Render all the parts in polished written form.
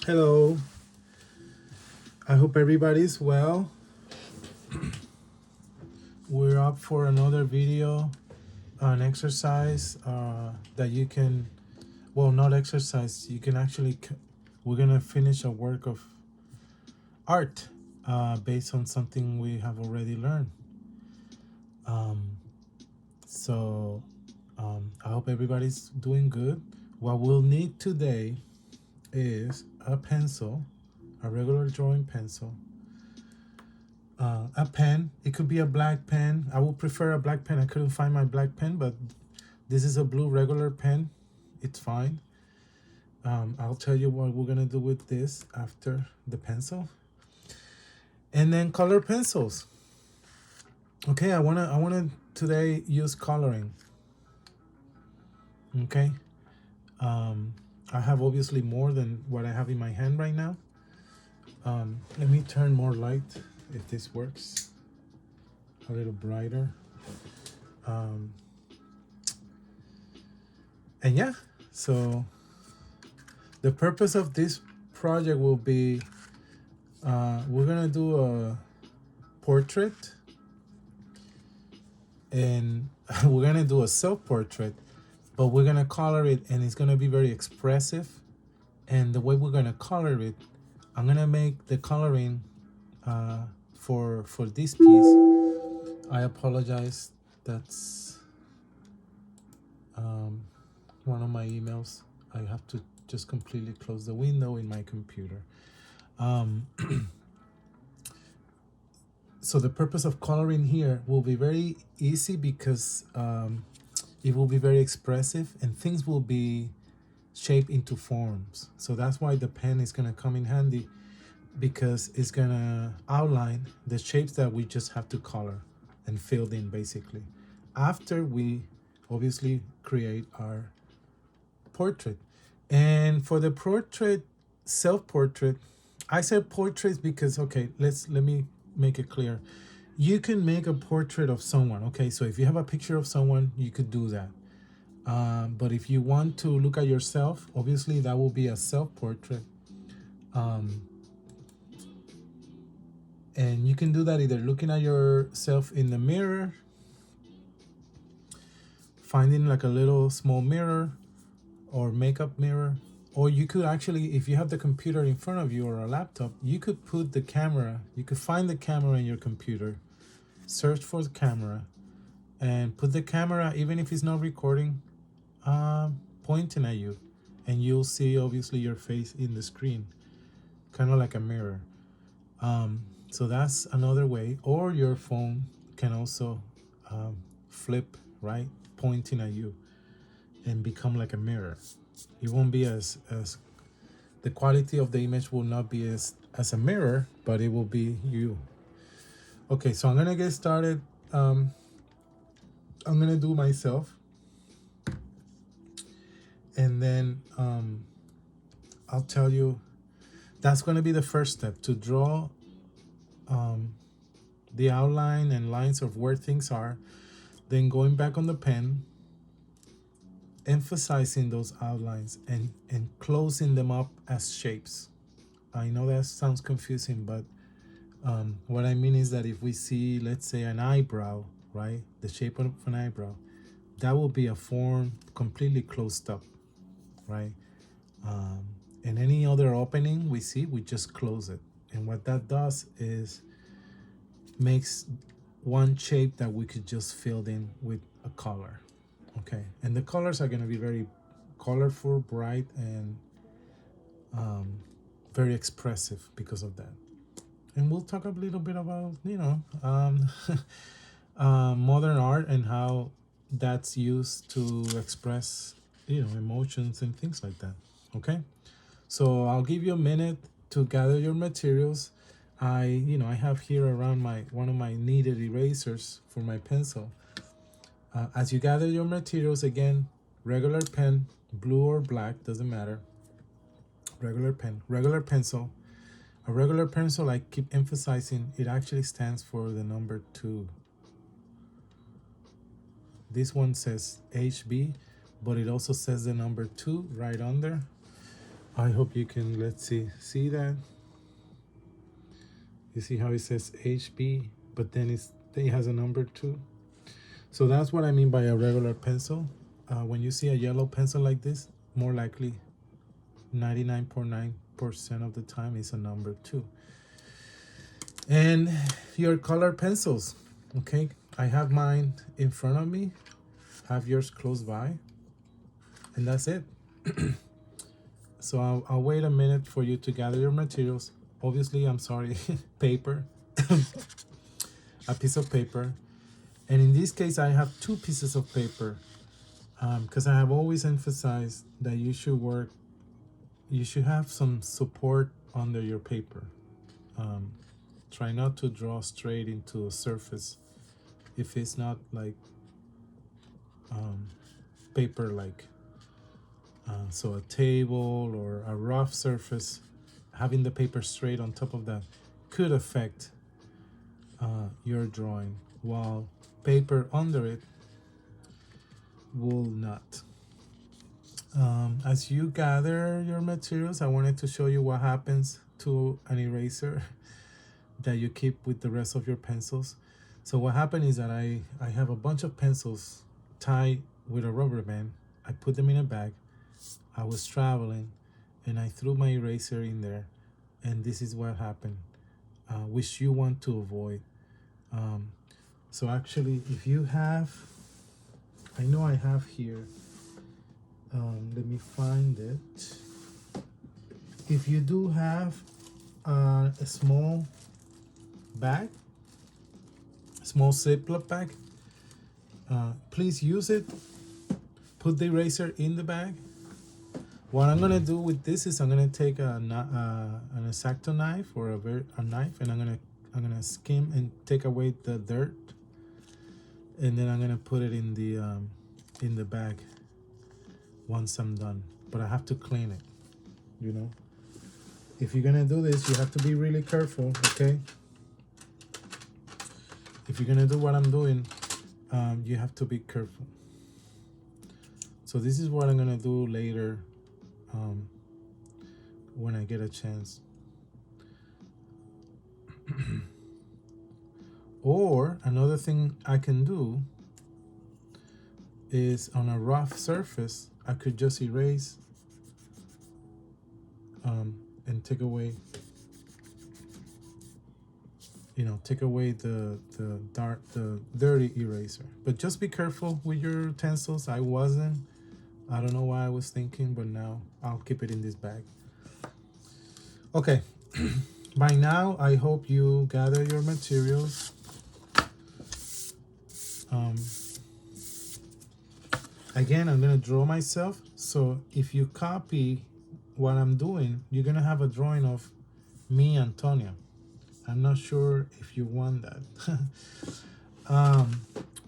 Hello, I hope everybody's well. We're up for another video, an exercise that you can, well, not exercise, you can actually, we're gonna finish a work of art based on something we have already learned. So I hope everybody's doing good. What we'll need today is a pencil, a regular drawing pencil, a pen. It could be a black pen. I would prefer a black pen. I couldn't find my black pen, but this is a blue regular pen. It's fine. I'll tell you what we're gonna do with this after the pencil. And then color pencils. Okay, I wanna today use coloring. Okay. I have obviously more than what I have in my hand right now. Let me turn more light if this works. A little brighter. And yeah, so the purpose of this project will be we're gonna do a portrait, and we're gonna do a self-portrait, but we're gonna color it, and it's gonna be very expressive. And the way we're gonna color it, I'm gonna make the coloring for this piece. I apologize, that's one of my emails. I have to just completely close the window in my computer. So the purpose of coloring here will be very easy because it will be very expressive and things will be shaped into forms. So that's why the pen is gonna come in handy, because it's gonna outline the shapes that we just have to color and fill in basically after we obviously create our portrait. And for the portrait, self-portrait, I said portraits because, okay, let me make it clear. You can make a portrait of someone, okay? So if you have a picture of someone, you could do that. But if you want to look at yourself, obviously that will be a self-portrait. And you can do that either looking at yourself in the mirror, finding like a little small mirror or makeup mirror, or you could actually, if you have the computer in front of you or a laptop, you could put the camera, you could find the camera in your computer, search for the camera, and put the camera, even if it's not recording, pointing at you, and you'll see obviously your face in the screen, kind of like a mirror. So that's another way. Or your phone can also flip, right, pointing at you and become like a mirror. It won't be as the quality of the image will not be as a mirror, but it will be you. Okay, so I'm gonna get started. I'm gonna do myself, and then I'll tell you, that's gonna be the first step, to draw the outline and lines of where things are, then going back on the pen, emphasizing those outlines and closing them up as shapes. I know that sounds confusing, but what I mean is that if we see, let's say, an eyebrow, right, the shape of an eyebrow, that will be a form completely closed up, right? And any other opening we see, we just close it. And what that does is makes one shape that we could just fill in with a color. Okay, and the colors are going to be very colorful, bright, and very expressive because of that. And we'll talk a little bit about, modern art and how that's used to express, emotions and things like that. Okay, so I'll give you a minute to gather your materials. I have here around one of my kneaded erasers for my pencil. As you gather your materials, again, regular pen, blue or black, doesn't matter. Regular pen, regular pencil. A regular pencil, I keep emphasizing, it actually stands for the number 2. This one says HB, but it also says the number 2 right under. I hope you can, let's see that? You see how it says HB, but then it has a number too. So that's what I mean by a regular pencil. When you see a yellow pencil like this, more likely 99.9% of the time it's a number 2. And your color pencils, okay? I have mine in front of me, have yours close by, and that's it. So I'll wait a minute for you to gather your materials. Obviously, I'm sorry, paper, a piece of paper. And in this case, I have 2 pieces of paper because I have always emphasized that you should have some support under your paper. Try not to draw straight into a surface if it's not like paper like. So a table or a rough surface, having the paper straight on top of that could affect your drawing, while paper under it will not. As you gather your materials, I wanted to show you what happens to an eraser that you keep with the rest of your pencils. So what happened is that I have a bunch of pencils tied with a rubber band. I put them in a bag. I was traveling and I threw my eraser in there, and this is what happened, which you want to avoid. So actually, if you have, I know I have here, let me find it. If you do have a small bag, small Ziploc bag, please use it. Put the eraser in the bag. What I'm gonna do with this is I'm gonna take an X-Acto knife or a knife, and I'm gonna skim and take away the dirt, and then I'm gonna put it in the bag once I'm done. But I have to clean it, you know. If you're gonna do this, you have to be really careful, okay? If you're gonna do what I'm doing, you have to be careful. So this is what I'm gonna do later. When I get a chance. Or another thing I can do is on a rough surface, I could just erase and take away, take away the dirty eraser. But just be careful with your utensils. I don't know why I was thinking, but now I'll keep it in this bag. Okay, by now I hope you gather your materials. Again, I'm gonna draw myself, so if you copy what I'm doing, you're gonna have a drawing of me, Antonia. I'm not sure if you want that.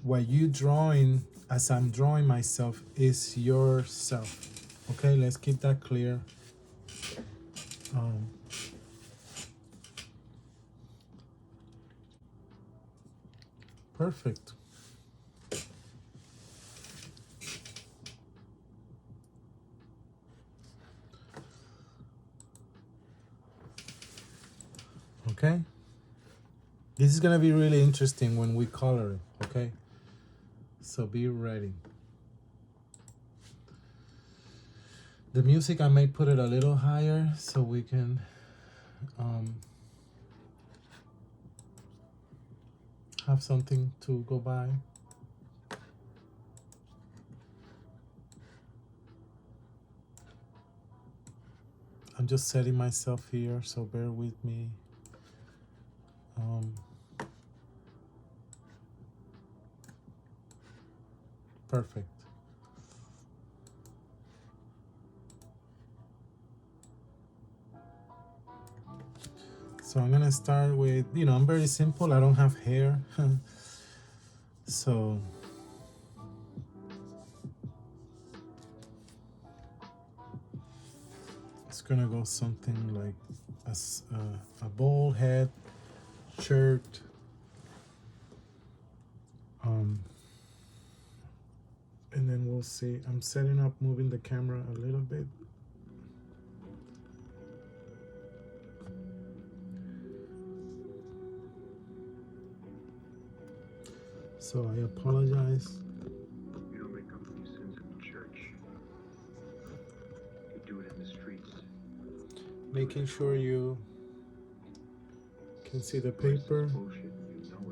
What you drawing as I'm drawing myself is yourself. Okay, let's keep that clear. Perfect. Okay. This is gonna be really interesting when we color it, okay? So be ready. The music, I may put it a little higher so we can have something to go by. I'm just setting myself here, so bear with me. Perfect. So I'm gonna start with, I'm very simple. I don't have hair. So it's gonna go something like a bald head, shirt, and then we'll see. I'm setting up, moving the camera a little bit. So I apologize. You don't make up for your sins in the church. You do it in the streets. Making sure you can see the The rest is paper. bullshit, and you know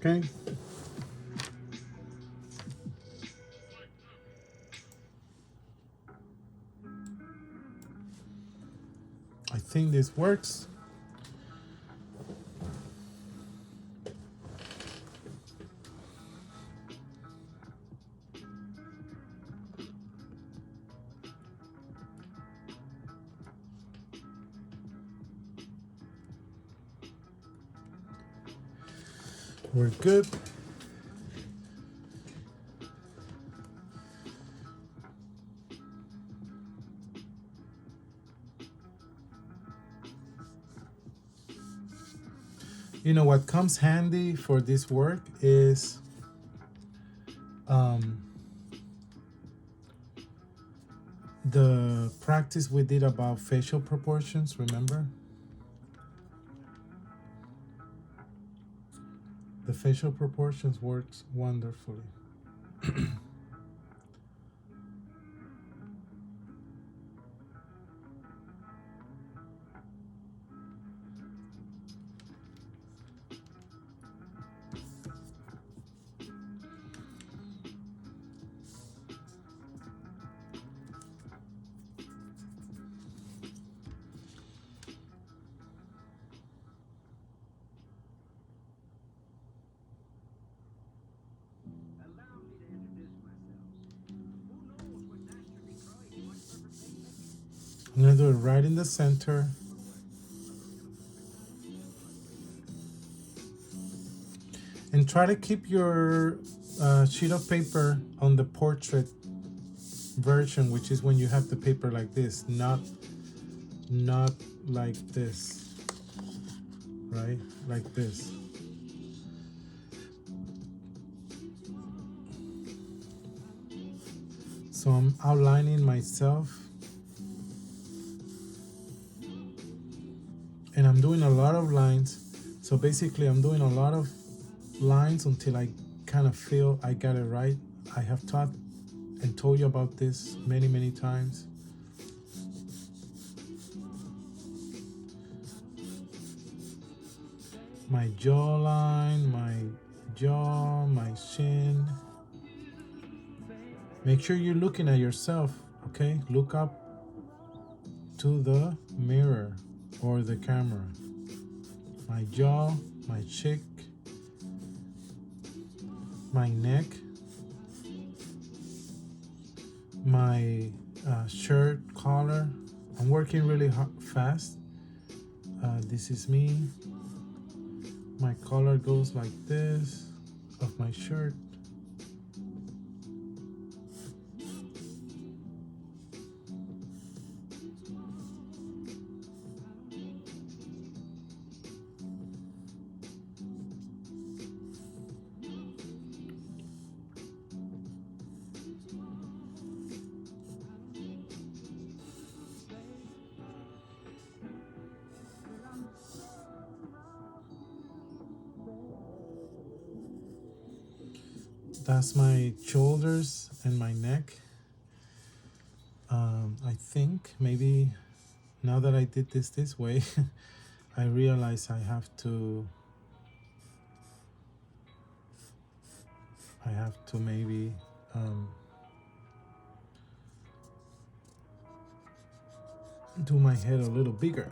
it. Okay. I think this works. We're good. You know what comes handy for this work is the practice we did about facial proportions, remember? The facial proportions works wonderfully. I'm gonna do it right in the center. And try to keep your sheet of paper on the portrait version, which is when you have the paper like this, not like this, right? Like this. So I'm outlining myself, and I'm doing a lot of lines. So basically I'm doing a lot of lines until I kind of feel I got it right. I have taught and told you about this many times. My jawline, my jaw, my chin. Make sure you're looking at yourself, okay? Look up to the mirror or the camera. My jaw, my cheek, my neck, my shirt collar. I'm working really fast. This is me. My collar goes like this of my shirt. That's my shoulders and my neck. I think maybe now that I did this way, I realize I have to maybe do my head a little bigger.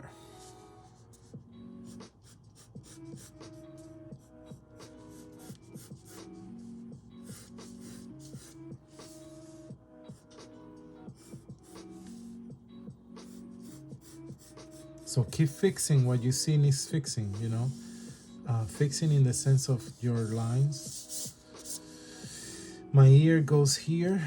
So keep fixing what you see needs fixing, you know? Fixing in the sense of your lines. My ear goes here.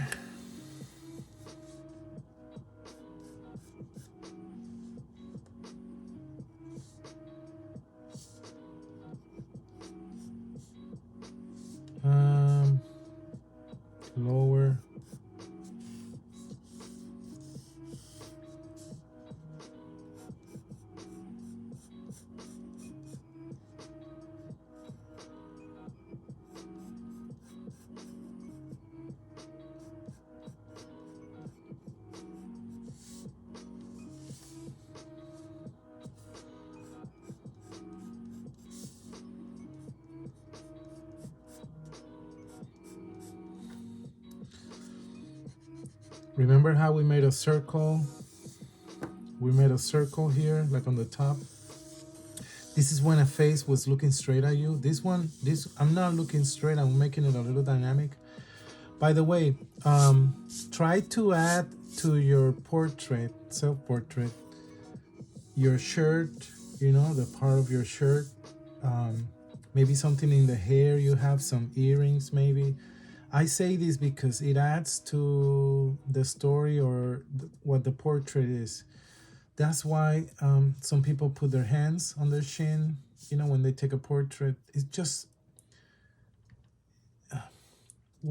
Lower. Remember how we made a circle? We made a circle here, like on the top. This is when a face was looking straight at you. This I'm not looking straight. I'm making it a little dynamic. By the way, try to add to your portrait, self-portrait, your shirt. You know, the part of your shirt. Maybe something in the hair. You have some earrings, maybe. I say this because it adds to the story or what the portrait is. That's why some people put their hands on their chin, you know, when they take a portrait. It's just,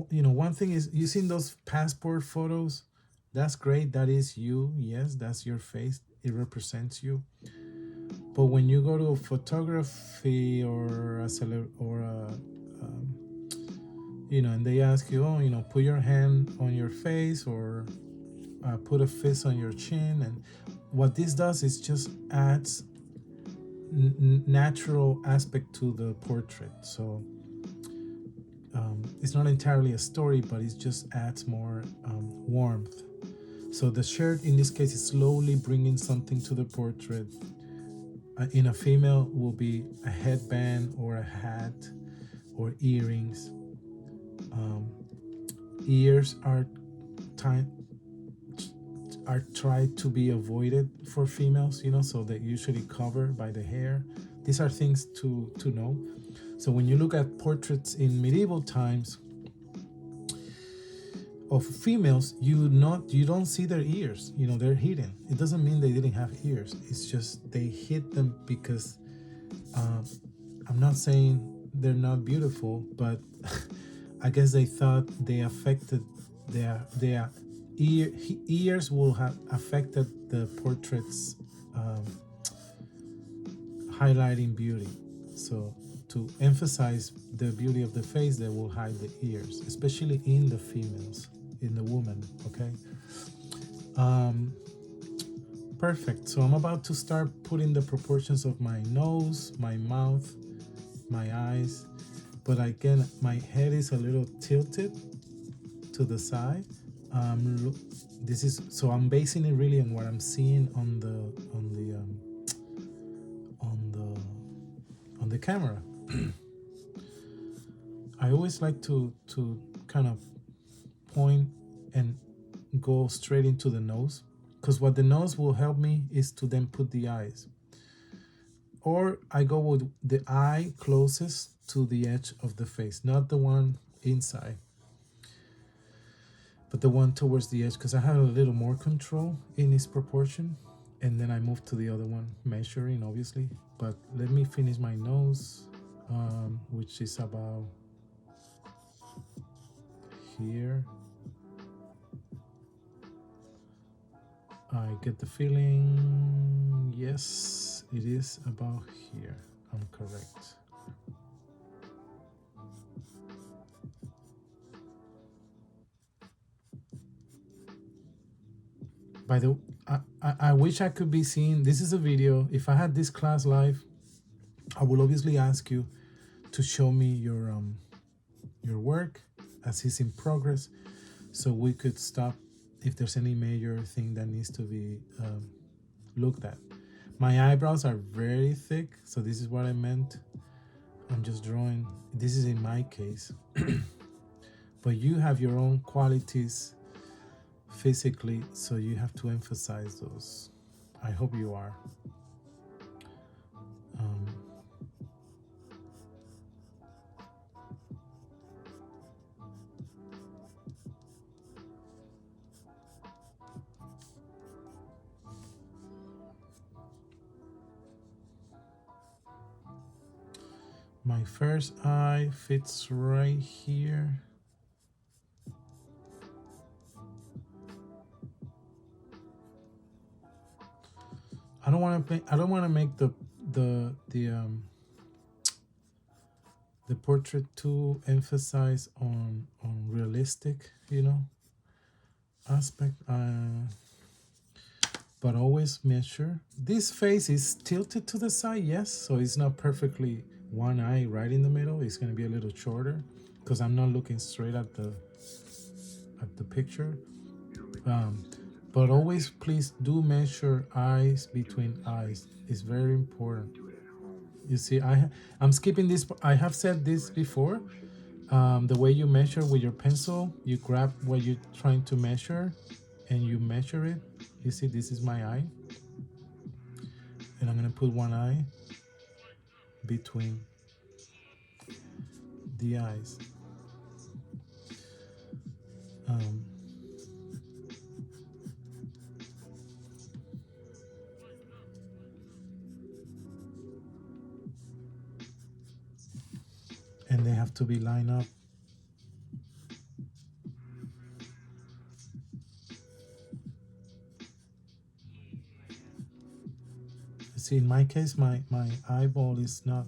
you know, one thing is, you seen those passport photos? That's great. That is you. Yes, that's your face. It represents you. But when you go to photography or you know, and they ask you, oh, you know, put your hand on your face or put a fist on your chin, and what this does is just adds natural aspect to the portrait. So it's not entirely a story, but it just adds more warmth. So the shirt in this case is slowly bringing something to the portrait. In a female will be a headband or a hat or earrings. Ears are time are tried to be avoided for females, you know, so they're usually covered by the hair. These are things to know. So when you look at portraits in medieval times of females, you don't see their ears. You know, they're hidden. It doesn't mean they didn't have ears. It's just they hid them because I'm not saying they're not beautiful, but I guess they thought they affected their ears will have affected the portrait's highlighting beauty. So to emphasize the beauty of the face, they will hide the ears, especially in the females, in the woman. Okay. Perfect. So I'm about to start putting the proportions of my nose, my mouth, my eyes, but again, my head is a little tilted to the side. This is so I'm basing it really on what I'm seeing on the camera. I always like to kind of point and go straight into the nose, because what the nose will help me is to then put the eyes. Or I go with the eye closest to the edge of the face, not the one inside, but the one towards the edge, because I have a little more control in its proportion. And then I move to the other one, measuring obviously. But let me finish my nose, which is about here. I get the feeling, yes, it is about here. I'm correct. By the I wish I could be seen. This is a video. If I had this class live, I will obviously ask you to show me your work as it's in progress, so we could stop if there's any major thing that needs to be looked at. My eyebrows are very thick, so this is what I meant. I'm just drawing. This is in my case. But you have your own qualities physically, so you have to emphasize those. I hope you are. My first eye fits right here. I don't want to make the portrait too emphasize on realistic, you know, aspect. But always measure. This face is tilted to the side, yes, so it's not perfectly one eye right in the middle. It's going to be a little shorter because I'm not looking straight at the picture. But always please do measure eyes between eyes. It's very important. Do it at home. You see, I'm skipping this. I have said this before. The way you measure with your pencil, you grab what you're trying to measure and you measure it. You see, this is my eye. And I'm going to put one eye between the eyes. Um, and they have to be lined up. See, in my case, my eyeball is not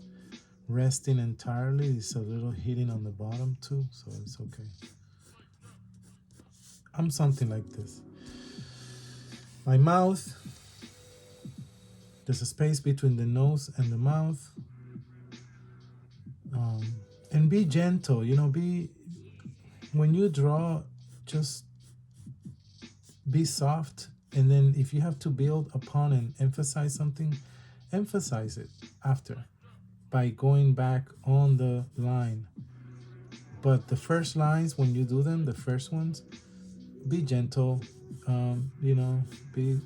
resting entirely. It's a little hitting on the bottom too, so it's okay. I'm something like this. My mouth, there's a space between the nose and the mouth. And be gentle, when you draw, just be soft. And then if you have to build upon and emphasize something, emphasize it after by going back on the line. But the first lines, when you do them, the first ones, be gentle. Be.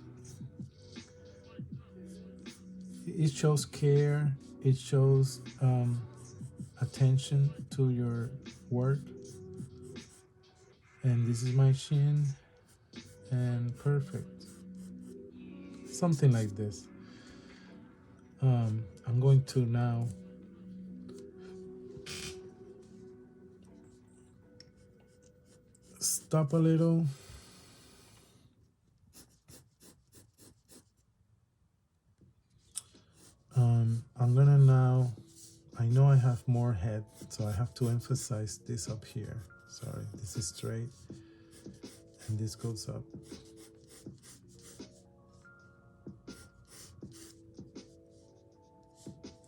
It shows care. It shows attention to your work. And this is my chin, and perfect. Something like this. I'm going to now stop a little. I'm gonna now, I know I have more head, so I have to emphasize this up here. Sorry, this is straight and this goes up.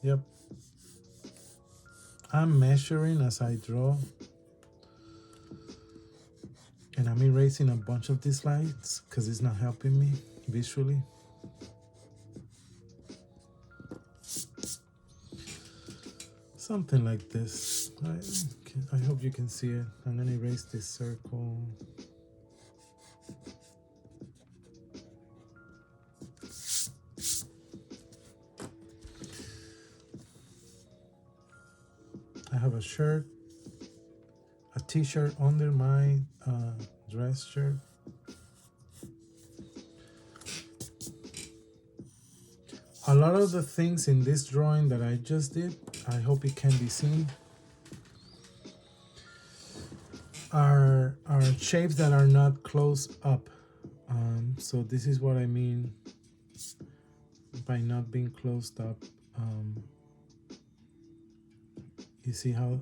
Yep. I'm measuring as I draw, and I'm erasing a bunch of these lines because it's not helping me visually. Something like this. I hope you can see it. I'm gonna erase this circle. I have a shirt, a t-shirt under my dress shirt. A lot of the things in this drawing that I just did, I hope it can be seen, are shapes that are not close up. So this is what I mean by not being closed up. You see how,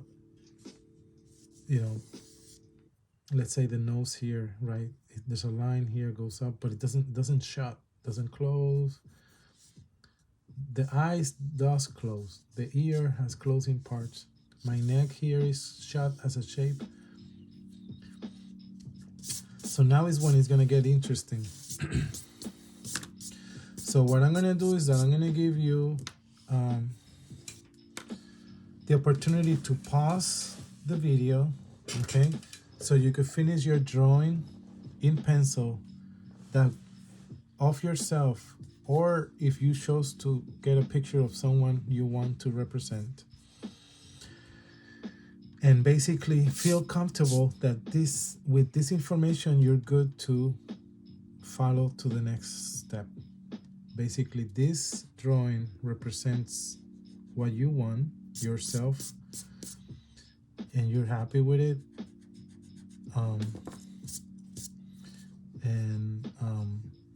let's say the nose here, right? There's a line here, goes up, but it doesn't shut, doesn't close. The eyes does close. The ear has closing parts. My neck here is shut as a shape. So now is when it's gonna get interesting. So what I'm gonna do is that I'm gonna give you the opportunity to pause the video, okay? So you could finish your drawing in pencil that of yourself, or if you chose to get a picture of someone you want to represent. And basically feel comfortable that with this information, you're good to follow to the next step. Basically, this drawing represents what you want, yourself, and you're happy with it.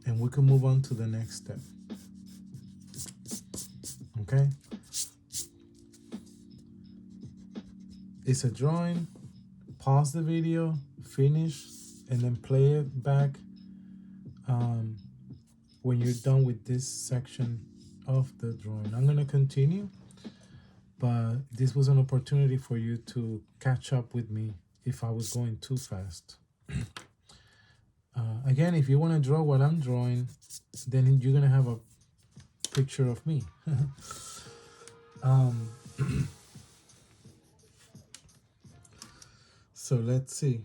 And we can move on to the next step. Okay? It's a drawing. Pause the video, finish, and then play it back when you're done with this section of the drawing. I'm going to continue, but this was an opportunity for you to catch up with me if I was going too fast. Again, if you want to draw what I'm drawing, then you're gonna have a picture of me. um, so let's see.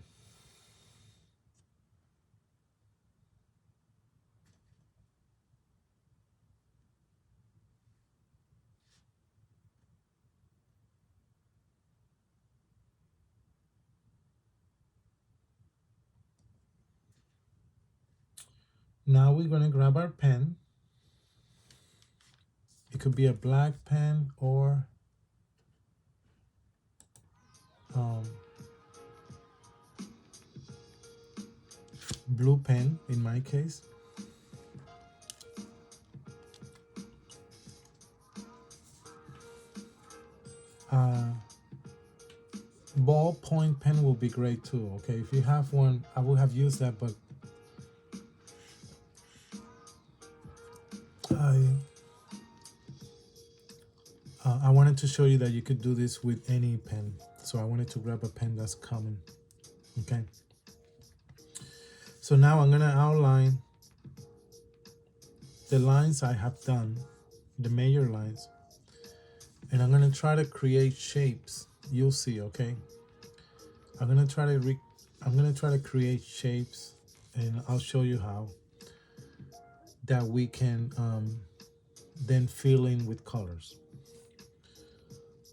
Now we're gonna grab our pen. It could be a black pen or um, blue pen in my case. Ballpoint pen will be great too. Okay, if you have one, I would have used that, but I wanted to show you that you could do this with any pen. So I wanted to grab a pen that's common. Okay. So now I'm gonna outline the lines I have done, the major lines, and I'm gonna try to create shapes. You'll see, okay? I'm gonna try to create shapes, and I'll show you how that we can then fill in with colors.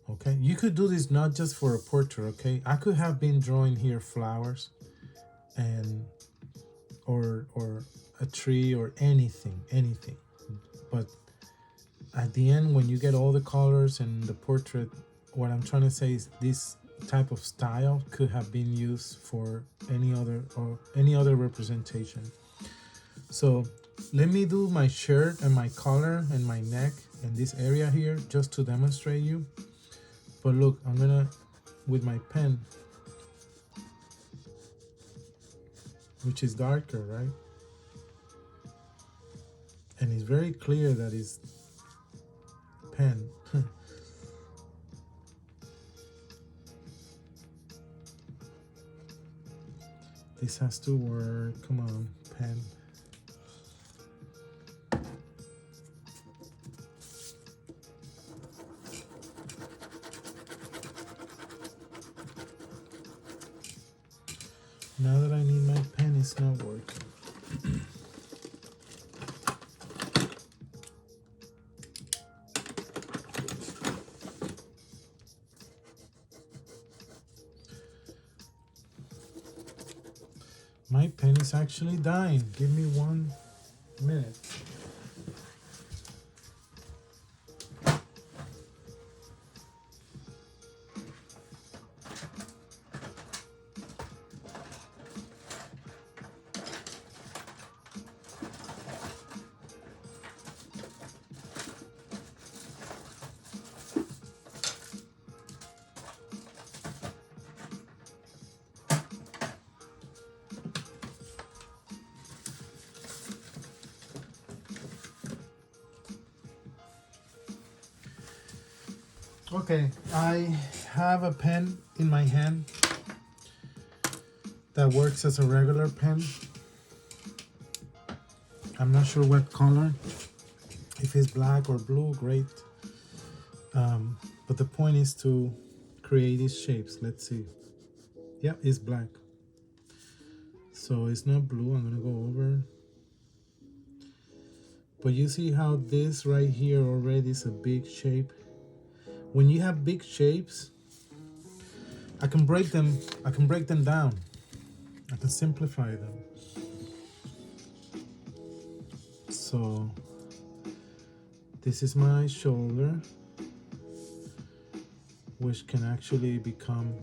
Okay, you could do this not just for a portrait. Okay, I could have been drawing here flowers and or a tree or anything, but at the end, when you get all the colors and the portrait, what I'm trying to say is this type of style could have been used for any other representation. So let me do my shirt and my collar and my neck and this area here just to demonstrate you. But look, I'm gonna, with my pen, which is darker, right? And it's very clear that it's pen. This has to work. Come on, pen. Now that I need my pen, it's not working. My pen is actually dying. Give me 1 minute. Okay, I have a pen in my hand that works as a regular pen. I'm not sure what color, if it's black or blue, great. But the point is to create these shapes. Let's see. Yeah, it's black. So it's not blue. I'm gonna go over. But you see how this right here already is a big shape? When you have big shapes, I can break them down. I can simplify them. So this is my shoulder, which can actually become,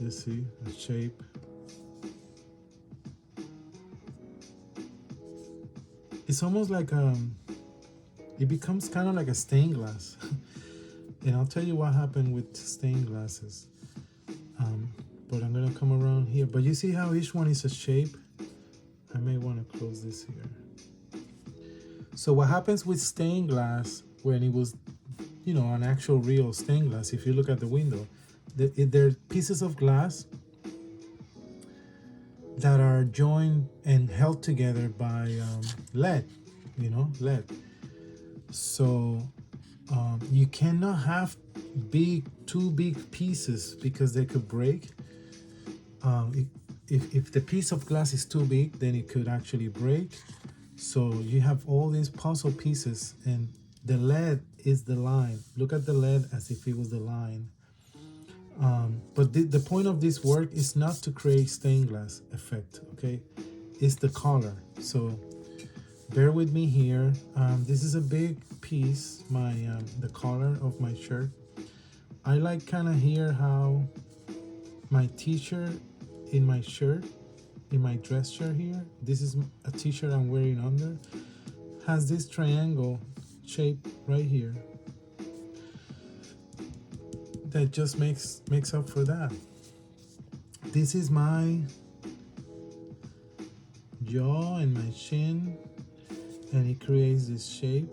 you see, a shape. It's almost like it becomes kind of like a stained glass. And I'll tell you what happened with stained glasses. But I'm gonna come around here. But you see how each one is a shape? I may want to close this here. So what happens with stained glass when it was, an actual real stained glass, if you look at the window, there are pieces of glass that are joined and held together by lead, lead. So you cannot have two big pieces because they could break. If the piece of glass is too big, then it could actually break. So you have all these puzzle pieces, and the lead is the line. Look at the lead as if it was the line. But the point of this work is not to create stained glass effect, okay? It's the color. So bear with me here. This is a big piece, the collar of my shirt. I like kind of here how my t-shirt in my shirt, in my dress shirt here, this is a t-shirt I'm wearing under, has this triangle shape right here that just makes up for that. This is my jaw and my chin, and it creates this shape.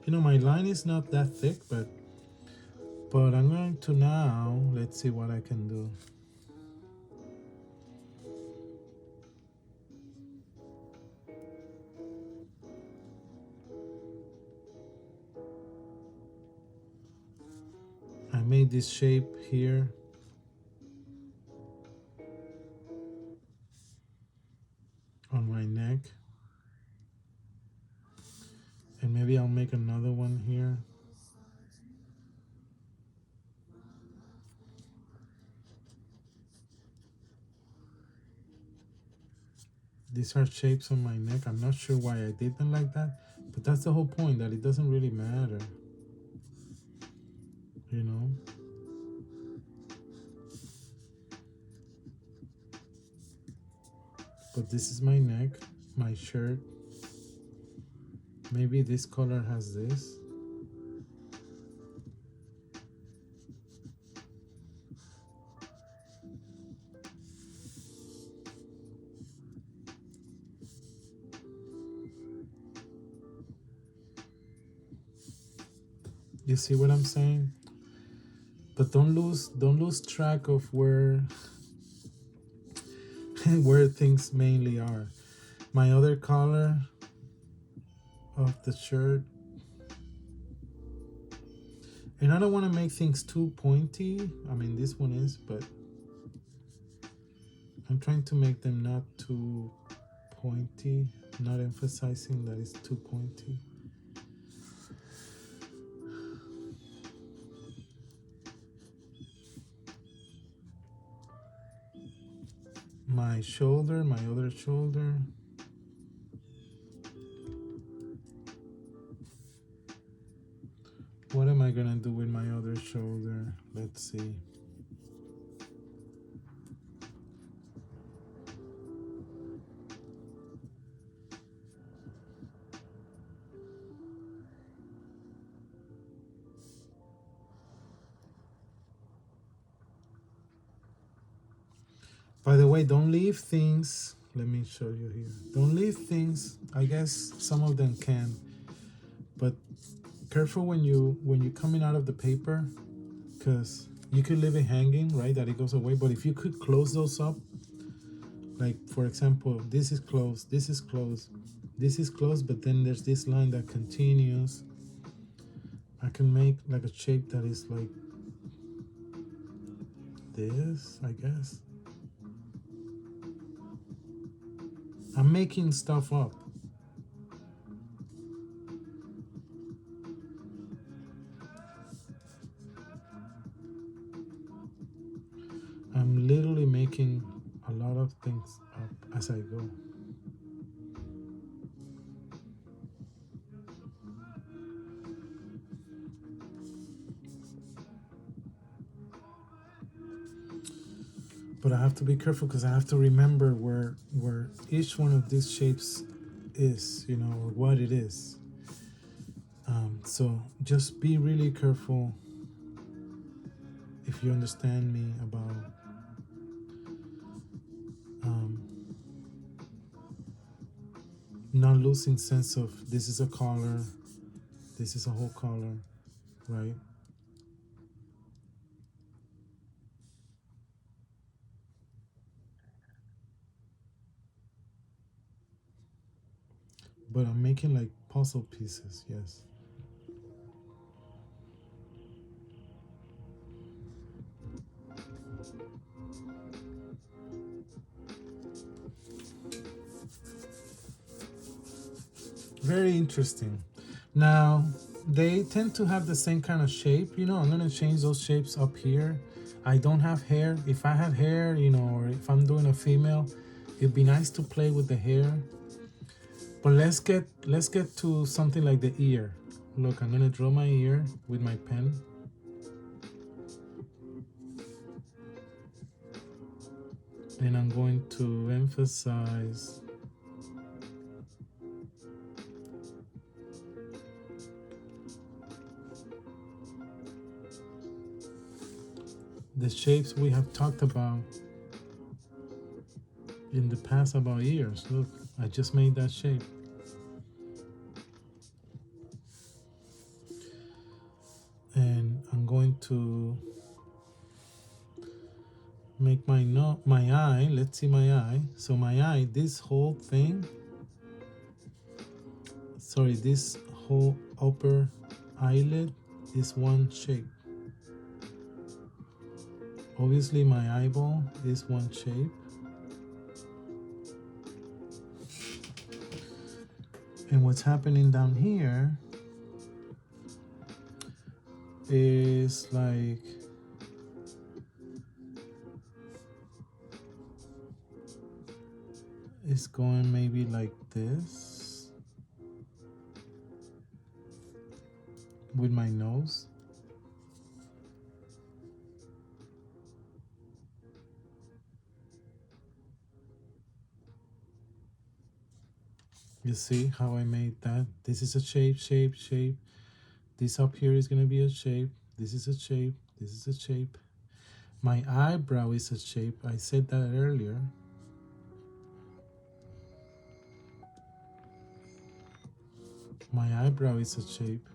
My line is not that thick, but I'm going to now, let's see what I can do. I made this shape here. On my neck. And maybe I'll make another one here. These are shapes on my neck. I'm not sure why I did them like that, but that's the whole point, that it doesn't really matter, you know? But this is my neck, my shirt. Maybe this color has this. You see what I'm saying? But don't lose track of where where things mainly are. My other color of the shirt. And I don't want to make things too pointy. I mean, this one is, but I'm trying to make them not too pointy, not emphasizing that it's too pointy. My shoulder, my other shoulder. What am I gonna do with my other shoulder? Let's see. By the way, don't leave things. Let me show you here. Don't leave things. I guess some of them can, but careful when you're coming out of the paper, because you could leave it hanging, right? That it goes away. But if you could close those up, like for example, this is closed, this is closed, this is closed, but then there's this line that continues. I can make like a shape that is like this, I guess. I'm making stuff up. I'm literally making a lot of things up as I go. But I have to be careful because I have to remember where each one of these shapes is, or what it is. So just be really careful, if you understand me, about not losing sense of this is a color, this is a whole color. right? But I'm making like puzzle pieces, yes. Very interesting. Now, they tend to have the same kind of shape. I'm gonna change those shapes up here. I don't have hair. If I had hair, or if I'm doing a female, it'd be nice to play with the hair. But let's get to something like the ear. Look, I'm gonna draw my ear with my pen. And I'm going to emphasize the shapes we have talked about in the past about ears. Look, I just made that shape. And I'm going to make my eye. Let's see my eye. So my eye, this whole thing, this whole upper eyelid is one shape. Obviously my eyeball is one shape. And what's happening down here is like it's going maybe like this with my nose. You see how I made that? This is a shape, shape, shape. This up here is gonna be a shape. This is a shape. This is a shape. My eyebrow is a shape. I said that earlier. My eyebrow is a shape.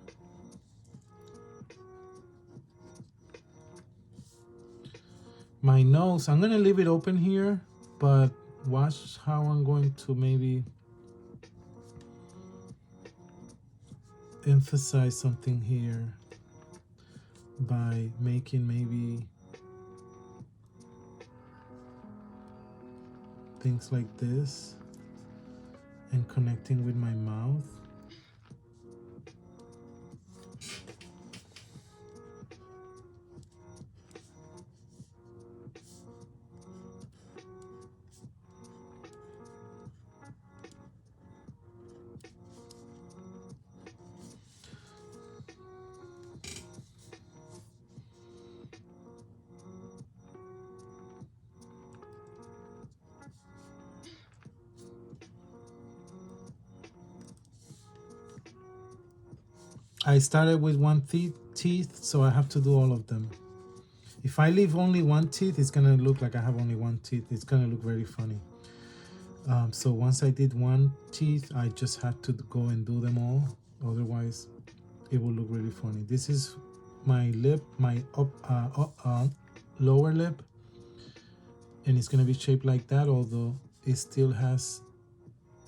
My nose, I'm gonna leave it open here, but watch how I'm going to maybe emphasize something here by making maybe things like this and connecting with my mouth. I started with one teeth, so I have to do all of them. If I leave only one teeth, it's gonna look like I have only one teeth. It's gonna look very funny. So once I did one teeth, I just had to go and do them all. Otherwise, it will look really funny. This is my lip, my lower lip, and it's gonna be shaped like that. Although it still has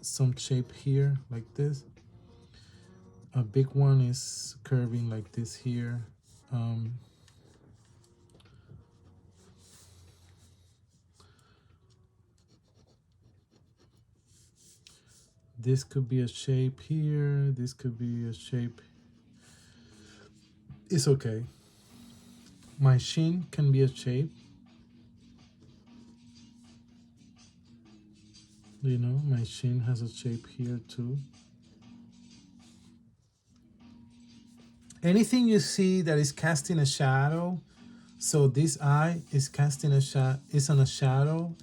some shape here, like this. A big one is curving like this here. This could be a shape here. This could be a shape. It's okay. My shin can be a shape. My shin has a shape here too. Anything you see that is casting a shadow, so this eye is casting is on a shadow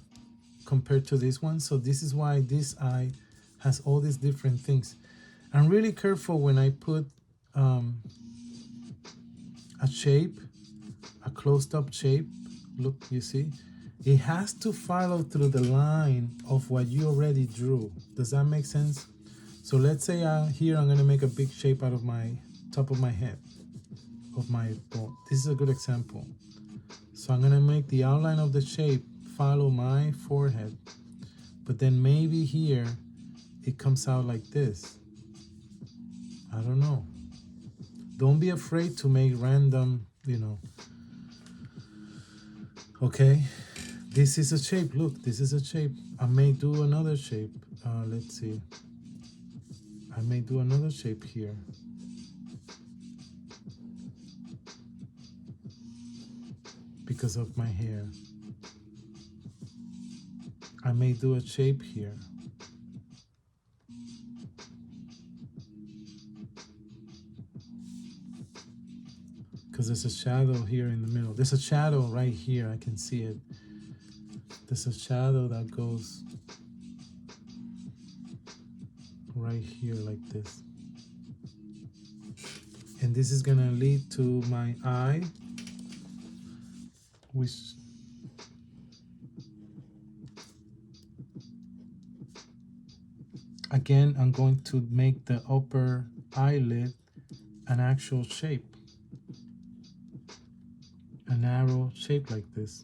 compared to this one. So this is why this eye has all these different things. I'm really careful when I put a shape, a closed up shape. Look, you see? It has to follow through the line of what you already drew. Does that make sense? So let's say here I'm gonna make a big shape out of my top of my head. of my bone. This is a good example. So I'm gonna make the outline of the shape follow my forehead, but then maybe here it comes out like this. I don't know. Don't be afraid to make random, Okay, this is a shape. Look, this is a shape. I may do another shape. Let's see. I may do another shape here. Because of my hair. I may do a shape here. Because there's a shadow here in the middle. There's a shadow right here. I can see it. There's a shadow that goes right here like this. And this is gonna lead to my eye, which again, I'm going to make the upper eyelid an actual shape. A narrow shape like this.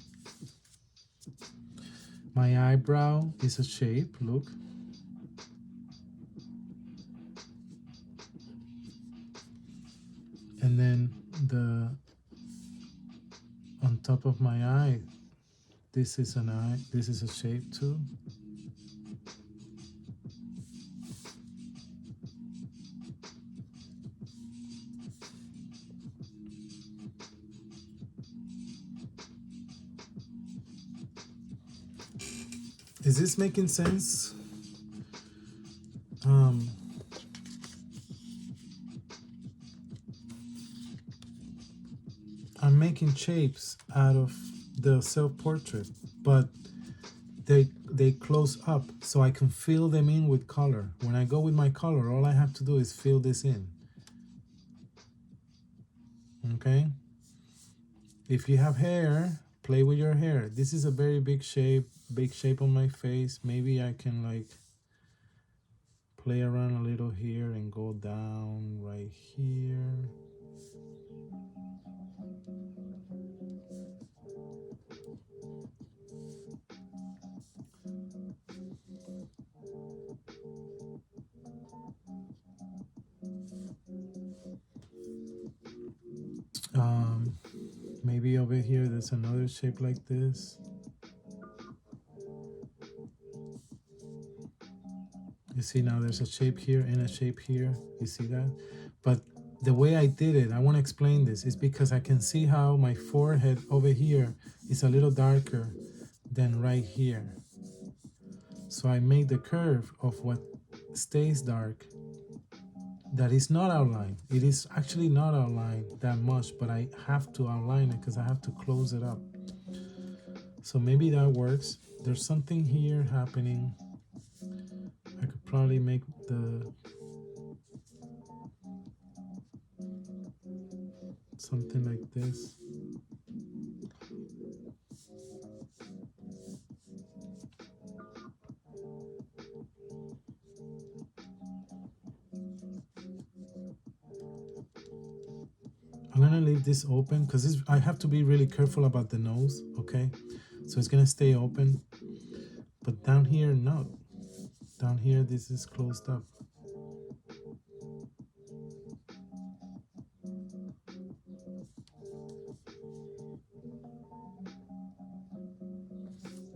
My eyebrow is a shape, look. And then on top of my eye, this is an eye, this is a shape too. Is this making sense? I'm making shapes out of the self-portrait, but they close up so I can fill them in with color. When I go with my color, all I have to do is fill this in. Okay? If you have hair, play with your hair. This is a very big shape on my face. Maybe I can like play around a little here and go down right here. Maybe over here there's another shape like this. You see now there's a shape here and a shape here. You see that? But the way I did it, I want to explain this, is because I can see how my forehead over here is a little darker than right here. So I made the curve of what stays dark. That is not outlined. It is actually not outlined that much, but I have to outline it because I have to close it up. So maybe that works. There's something here happening. I could probably make something like this. I'm gonna leave this open because I have to be really careful about the nose, okay? So it's gonna stay open. But down here, no. Down here, this is closed up.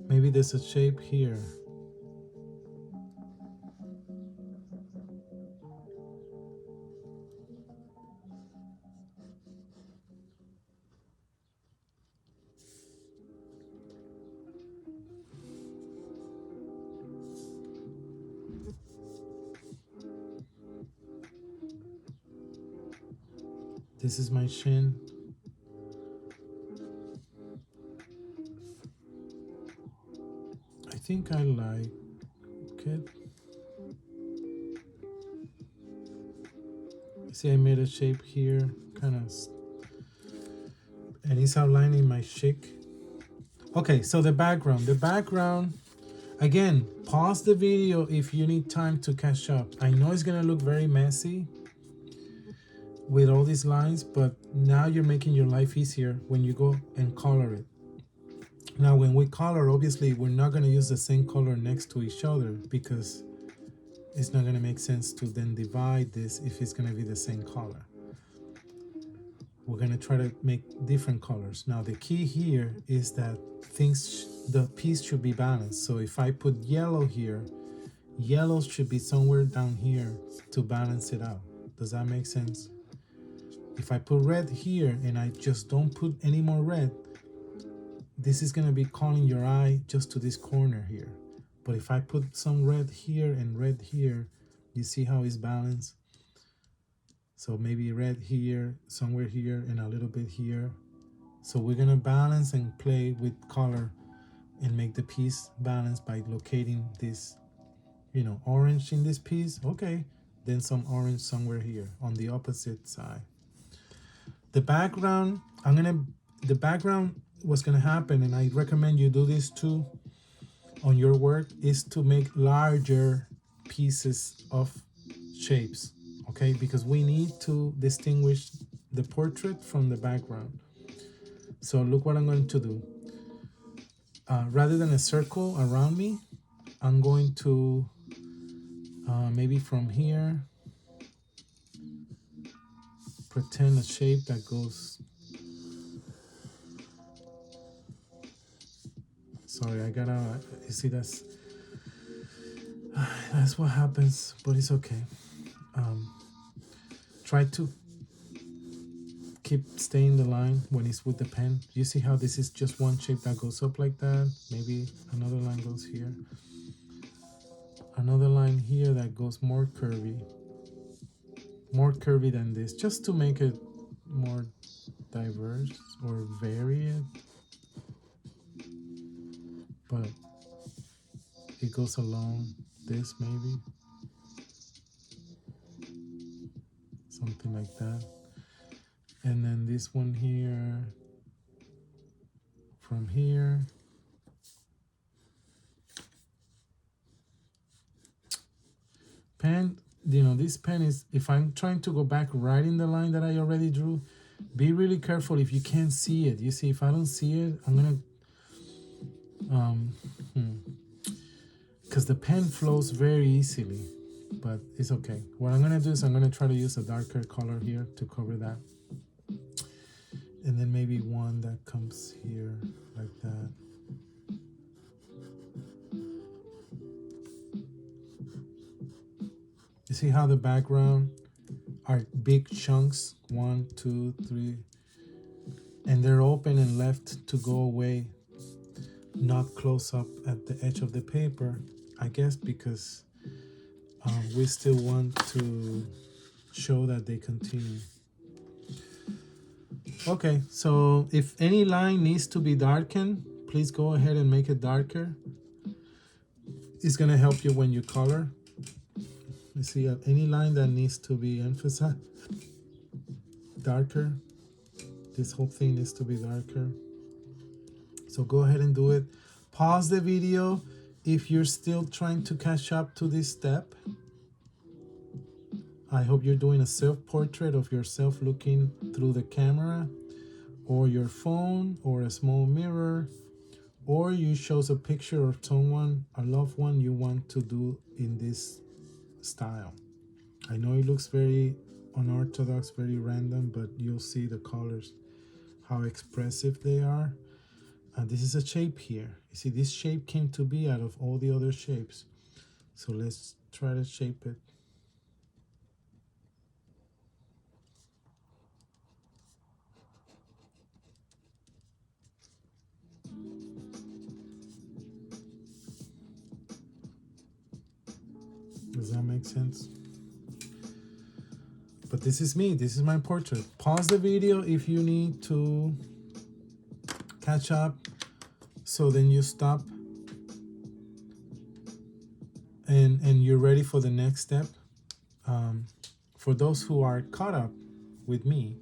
Maybe there's a shape here. This is my chin. I think I like it. See, I made a shape here, kind of, and it's outlining my chick. Okay, so the background, again, pause the video if you need time to catch up. I know it's gonna look very messy, with all these lines, but now you're making your life easier when you go and color it. Now when we color, obviously we're not going to use the same color next to each other because it's not going to make sense to then divide this if it's going to be the same color. We're going to try to make different colors. Now the key here is that the piece should be balanced. So if I put yellow here, yellow should be somewhere down here to balance it out. Does that make sense? If I put red here and I just don't put any more red, this is going to be calling your eye just to this corner here. But if I put some red here and red here, you see how it's balanced? So maybe red here, somewhere here, and a little bit here. So we're gonna balance and play with color and make the piece balanced by locating this, orange in this piece. Okay, then some orange somewhere here on the opposite side. The background, the background what's gonna happen, and I recommend you do this too on your work, is to make larger pieces of shapes, okay? Because we need to distinguish the portrait from the background. So look what I'm going to do. Rather than a circle around me, I'm going to maybe from here, pretend a shape that goes, sorry, you see that's what happens, but it's okay. Try to keep staying the line when it's with the pen. You see how this is just one shape that goes up like that? Maybe another line goes here. Another line here that goes more curvy than this, just to make it more diverse or vary it. But it goes along this, maybe. Something like that. And then this one here, from here. Pen, this pen is, if I'm trying to go back right in the line that I already drew, be really careful if you can't see it. You see, if I don't see it, I'm gonna, because the pen flows very easily, but it's okay. What I'm gonna do is I'm gonna try to use a darker color here to cover that. And then maybe one that comes here like that. You see how the background are big chunks, 1, 2, 3, and they're open and left to go away, not close up at the edge of the paper, I guess because we still want to show that they continue. Okay, so if any line needs to be darkened, please go ahead and make it darker. It's gonna help you when you color. You see any line that needs to be emphasized, darker. This whole thing needs to be darker. So go ahead and do it. Pause the video if you're still trying to catch up to this step. I hope you're doing a self-portrait of yourself looking through the camera or your phone or a small mirror, or you shows a picture of someone, a loved one you want to do in this style. I know it looks very unorthodox, very random, but you'll see the colors, how expressive they are. And this is a shape here. You see, this shape came to be out of all the other shapes. So let's try to shape it. Does that make sense? But this is me. This is my portrait. Pause the video if you need to catch up. So then you stop and you're ready for the next step. For those who are caught up with me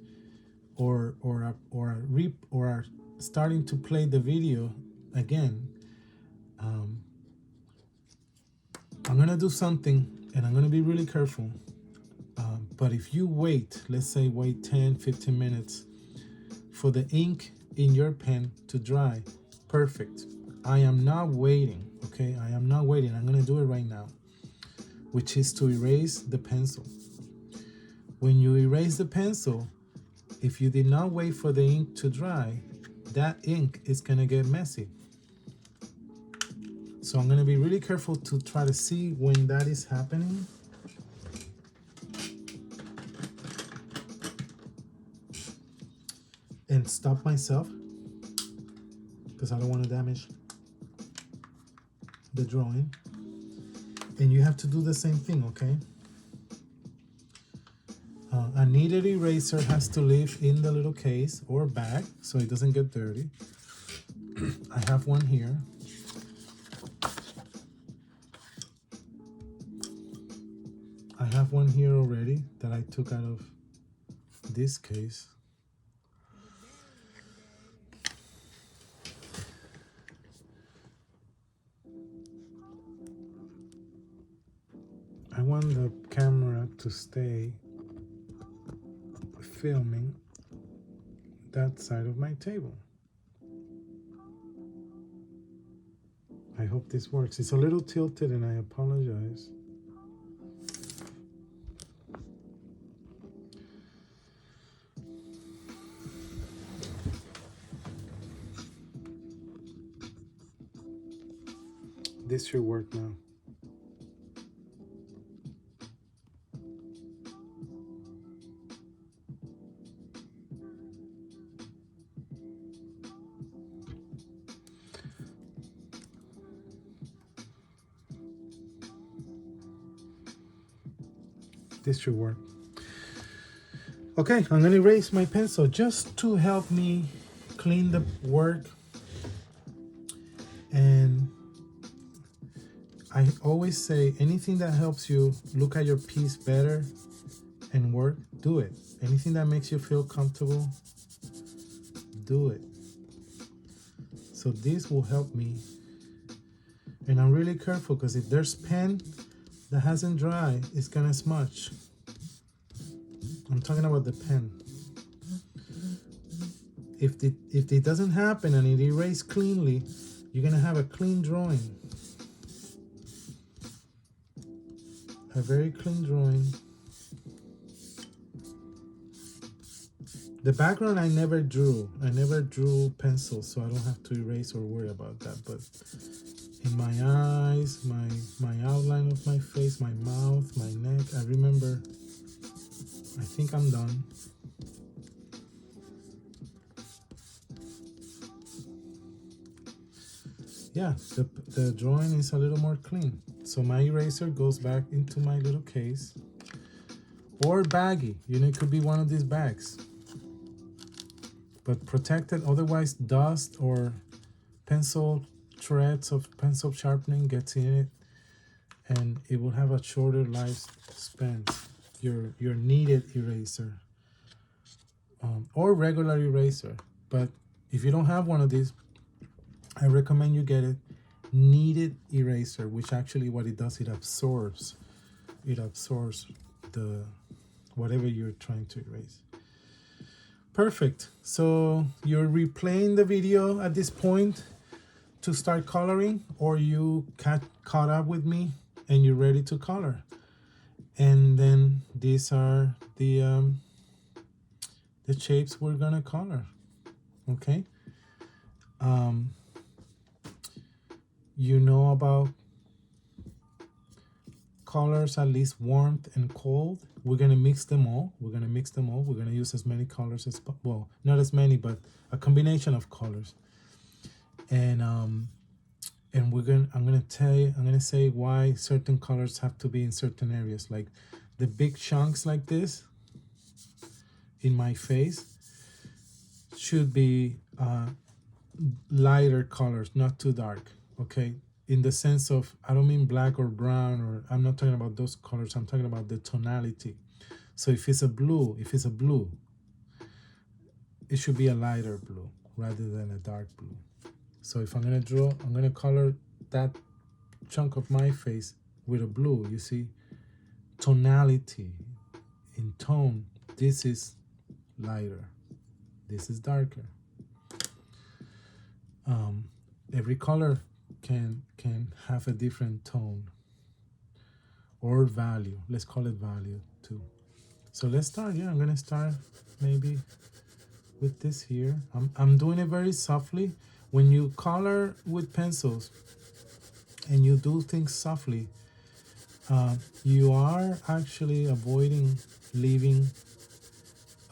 or are starting to play the video again, I'm gonna do something, and I'm gonna be really careful. But if you wait, let's say wait 10-15 minutes for the ink in your pen to dry, perfect. I am not waiting, okay? I am not waiting. I'm gonna do it right now, which is to erase the pencil. When you erase the pencil, if you did not wait for the ink to dry, that ink is gonna get messy. So I'm gonna be really careful to try to see when that is happening. And stop myself because I don't want to damage the drawing. And you have to do the same thing, okay? A kneaded eraser has to live in the little case or bag so it doesn't get dirty. I have one here. I have one here already that I took out of this case. I want the camera to stay filming that side of my table. I hope this works. It's a little tilted and I apologize. This should work now. This should work. Okay, I'm gonna erase my pencil just to help me clean the work. And I always say anything that helps you look at your piece better and work, do it. Anything that makes you feel comfortable, do it. So this will help me. And I'm really careful because if there's pen that hasn't dried, it's gonna smudge. I'm talking about the pen. If it doesn't happen and it erases cleanly, you're gonna have a clean drawing. A very clean drawing. The background I never drew. I never drew pencils, so I don't have to erase or worry about that. But in my eyes, my outline of my face, my mouth, my neck, I remember. I think I'm done. Yeah, the drawing is a little more clean. So my eraser goes back into my little case. Or baggie, you know, it could be one of these bags. But protected, otherwise dust or pencil threads of pencil sharpening gets in it and it will have a shorter lifespan. Your kneaded eraser or regular eraser. But if you don't have one of these, I recommend you get a kneaded eraser, which actually what it does, it absorbs the whatever you're trying to erase. Perfect. So you're replaying the video at this point to start coloring, or you caught up with me and you're ready to color. And then these are the shapes we're gonna color. Okay. You know about colors, at least warmth and cold. We're gonna mix them all. We're gonna use as many colors as well, not as many, but a combination of colors. And I'm gonna say why certain colors have to be in certain areas. Like the big chunks like this in my face should be lighter colors, not too dark. Okay, in the sense of, I don't mean black or brown, or I'm not talking about those colors. I'm talking about the tonality. So if it's a blue, it should be a lighter blue rather than a dark blue. So if I'm gonna color that chunk of my face with a blue, you see, tonality, in tone, this is lighter, this is darker. Every color can have a different tone or value. Let's call it value too. So let's start. Yeah, I'm gonna start maybe with this here. I'm doing it very softly. When you color with pencils and you do things softly, you are actually avoiding leaving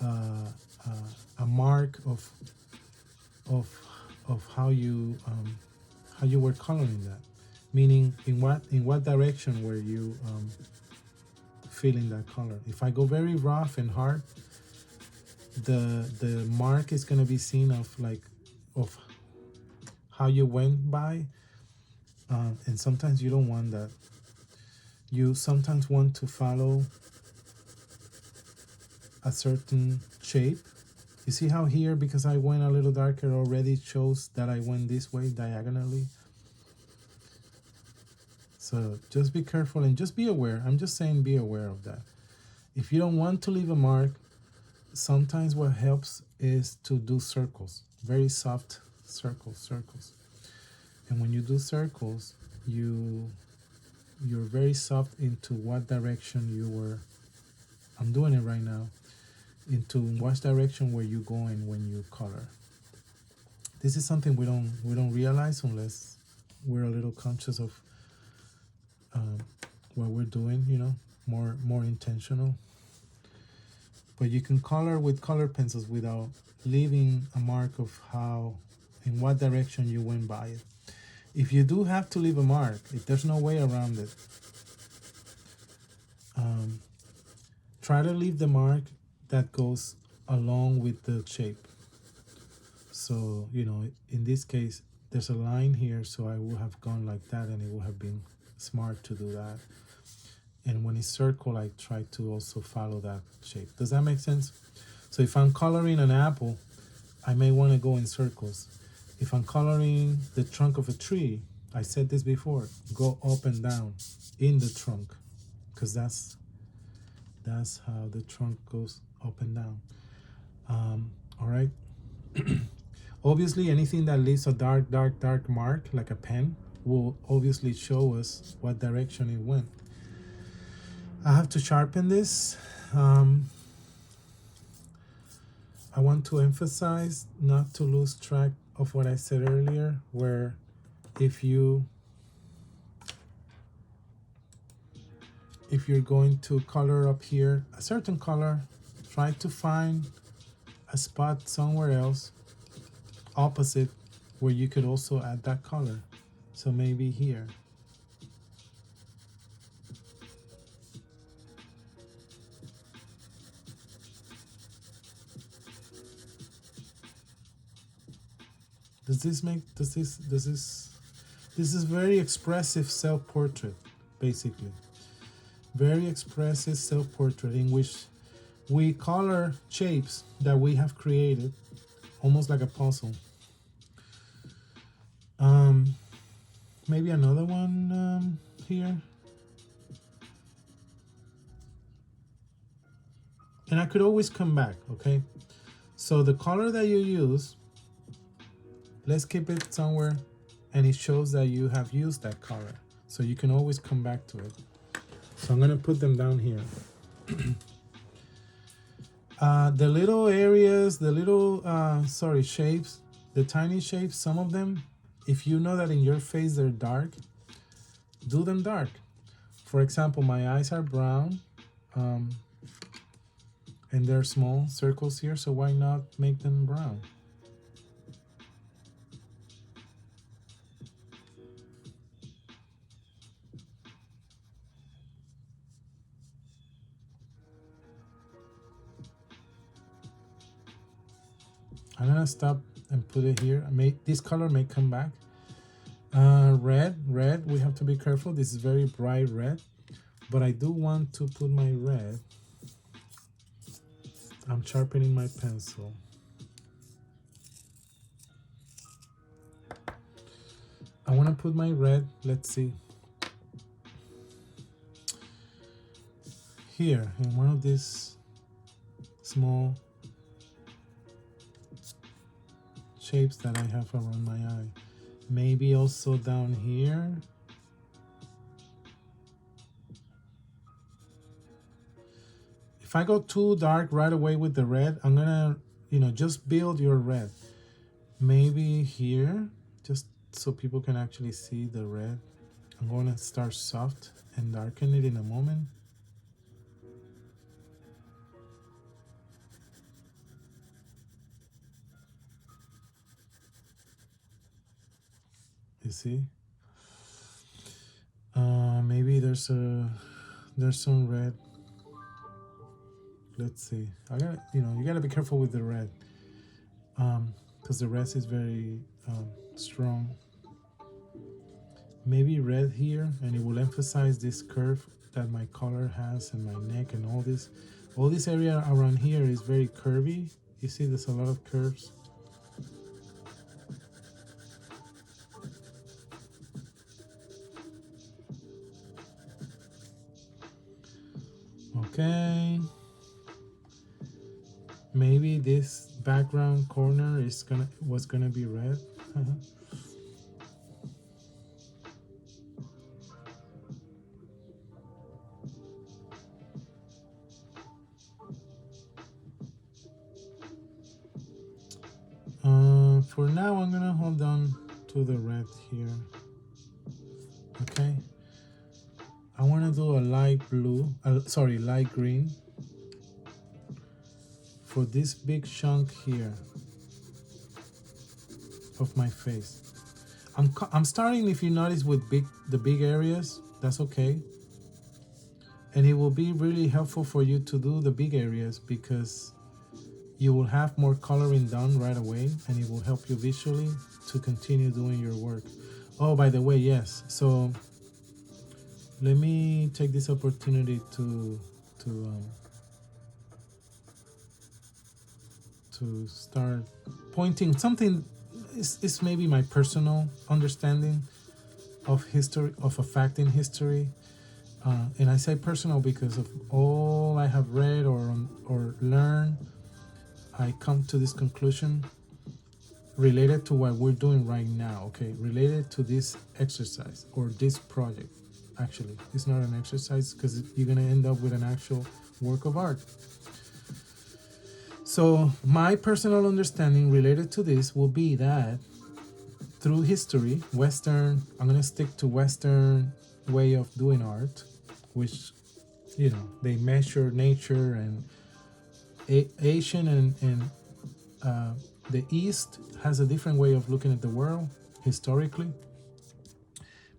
a mark of how you were coloring that. Meaning, in what direction were you feeling that color? If I go very rough and hard, the mark is gonna be seen of how you went by, and sometimes you don't want that. You sometimes want to follow a certain shape. You see how here, because I went a little darker already, it shows that I went this way diagonally. So just be careful and just be aware. I'm just saying be aware of that. If you don't want to leave a mark, sometimes what helps is to do circles, very soft circles. And when you do circles, you're very soft into what direction you were. I'm doing it right now. Into what direction were you going when you color? This is something we don't realize unless we're a little conscious of what we're doing. More intentional. But you can color with color pencils without leaving a mark of in what direction you went by it. If you do have to leave a mark, if there's no way around it, try to leave the mark that goes along with the shape. So, in this case, there's a line here, so I would have gone like that, and it would have been smart to do that. And when it's circle, I try to also follow that shape. Does that make sense? So if I'm coloring an apple, I may want to go in circles. If I'm coloring the trunk of a tree, I said this before, go up and down in the trunk, because that's how the trunk goes up and down. All right. Obviously, anything that leaves a dark mark, like a pen, will obviously show us what direction it went. I have to sharpen this. I want to emphasize not to lose track of what I said earlier, where if you're going to color up here a certain color, try to find a spot somewhere else opposite where you could also add that color. So maybe here. This is very expressive self-portrait, basically. Very expressive self-portrait in which we color shapes that we have created, almost like a puzzle. Maybe another one here. And I could always come back, okay? So the color that you use, let's keep it somewhere, and it shows that you have used that color. So you can always come back to it. So I'm gonna put them down here. The little areas, the little, shapes, the tiny shapes, some of them, if you know that in your face they're dark, do them dark. For example, my eyes are brown, and they're small circles here, so why not make them brown? I'm gonna stop and put it here. This color may come back. Red, we have to be careful. This is very bright red, but I do want to put my red. I'm sharpening my pencil. I want to put my red, let's see. here in one of these small shapes that I have around my eye. Maybe also down here. If I go too dark right away with the red, I'm gonna, just build your red. Maybe here, just so people can actually see the red. I'm gonna start soft and darken it in a moment. You see? Maybe there's some red. Let's see. I gotta, you gotta be careful with the red, because the red is very strong. Maybe red here, and it will emphasize this curve that my collar has and my neck and all this. All this area around here is very curvy. You see, there's a lot of curves. Okay. Maybe this background corner was gonna be red. For now, I'm gonna hold on to the red here. Okay. I want to do a light blue, light green for this big chunk here of my face. I'm starting, if you notice, with the big areas. That's okay. And it will be really helpful for you to do the big areas because you will have more coloring done right away, and it will help you visually to continue doing your work. Oh, by the way, yes. So let me take this opportunity to start pointing something. Is maybe my personal understanding of history, of a fact in history. And I say personal because of all I have read or learned. I come to this conclusion related to what we're doing right now, okay? Related to this exercise or this project. Actually, it's not an exercise because you're gonna end up with an actual work of art. So my personal understanding related to this will be that through history, I'm gonna stick to Western way of doing art, which, they measure nature, and Asian and the East has a different way of looking at the world historically.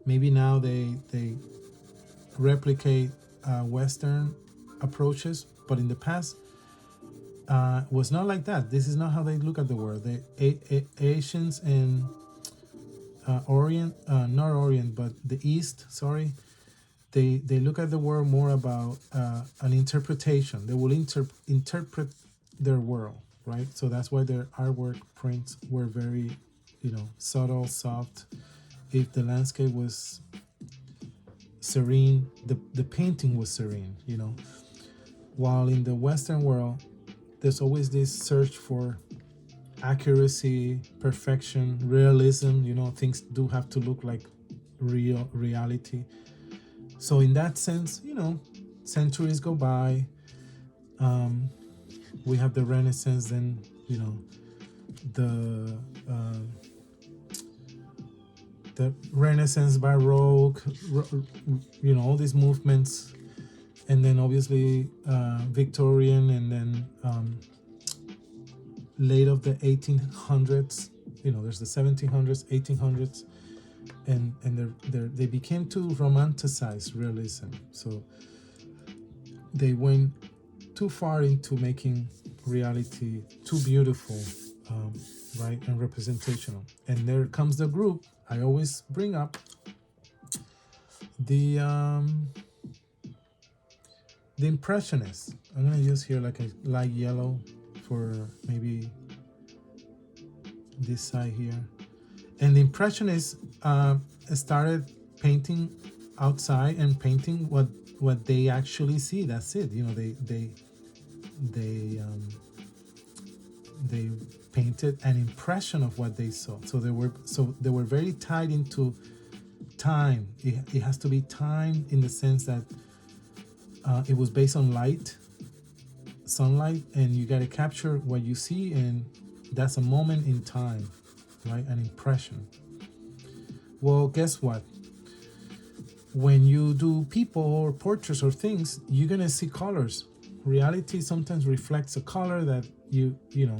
Maybe now they replicate Western approaches, but in the past was not like that. This is not how they look at the world. The Asians and Orient, not Orient, but the East, sorry, they look at the world more about an interpretation. They will interpret their world, right? So that's why their artwork prints were very, subtle, soft. If the landscape was serene, the painting was serene, While in the Western world, there's always this search for accuracy, perfection, realism. Things do have to look like reality. So in that sense, centuries go by. We have the Renaissance, then the Renaissance, Baroque, all these movements, and then obviously Victorian, and then late of the 1800s. There's the 1700s, 1800s, and they became too romanticized realism. So they went too far into making reality too beautiful, right, and representational. And there comes the group I always bring up, the Impressionists. I'm gonna use here like a light yellow for maybe this side here. And the Impressionists started painting outside and painting what what they actually see. That's it. You know, they they painted an impression of what they saw. So they were very tied into time. It has to be time in the sense that it was based on sunlight, and you got to capture what you see, and that's a moment in time, right? An impression. Well, guess what? When you do people or portraits or things, you're gonna see colors. Reality sometimes reflects a color that you know,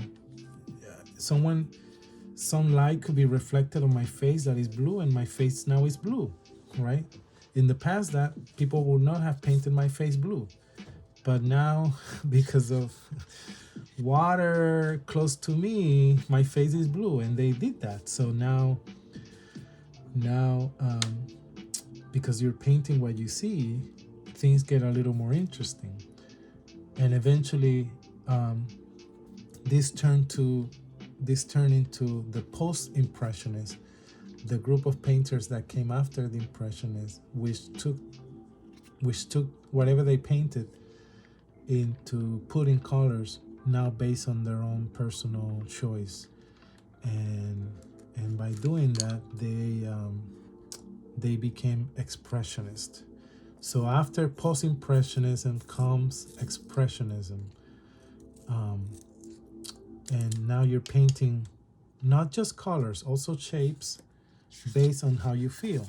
some light could be reflected on my face that is blue, and my face now is blue, right? In the past, that people would not have painted my face blue, but now because of water close to me, my face is blue, and they did that. So now because you're painting what you see, things get a little more interesting. And eventually, this turned into the post-impressionists, the group of painters that came after the impressionists, which took whatever they painted into putting colors, now based on their own personal choice. And by doing that, they became expressionist. So after post-impressionism comes expressionism, and now you're painting not just colors, also shapes based on how you feel.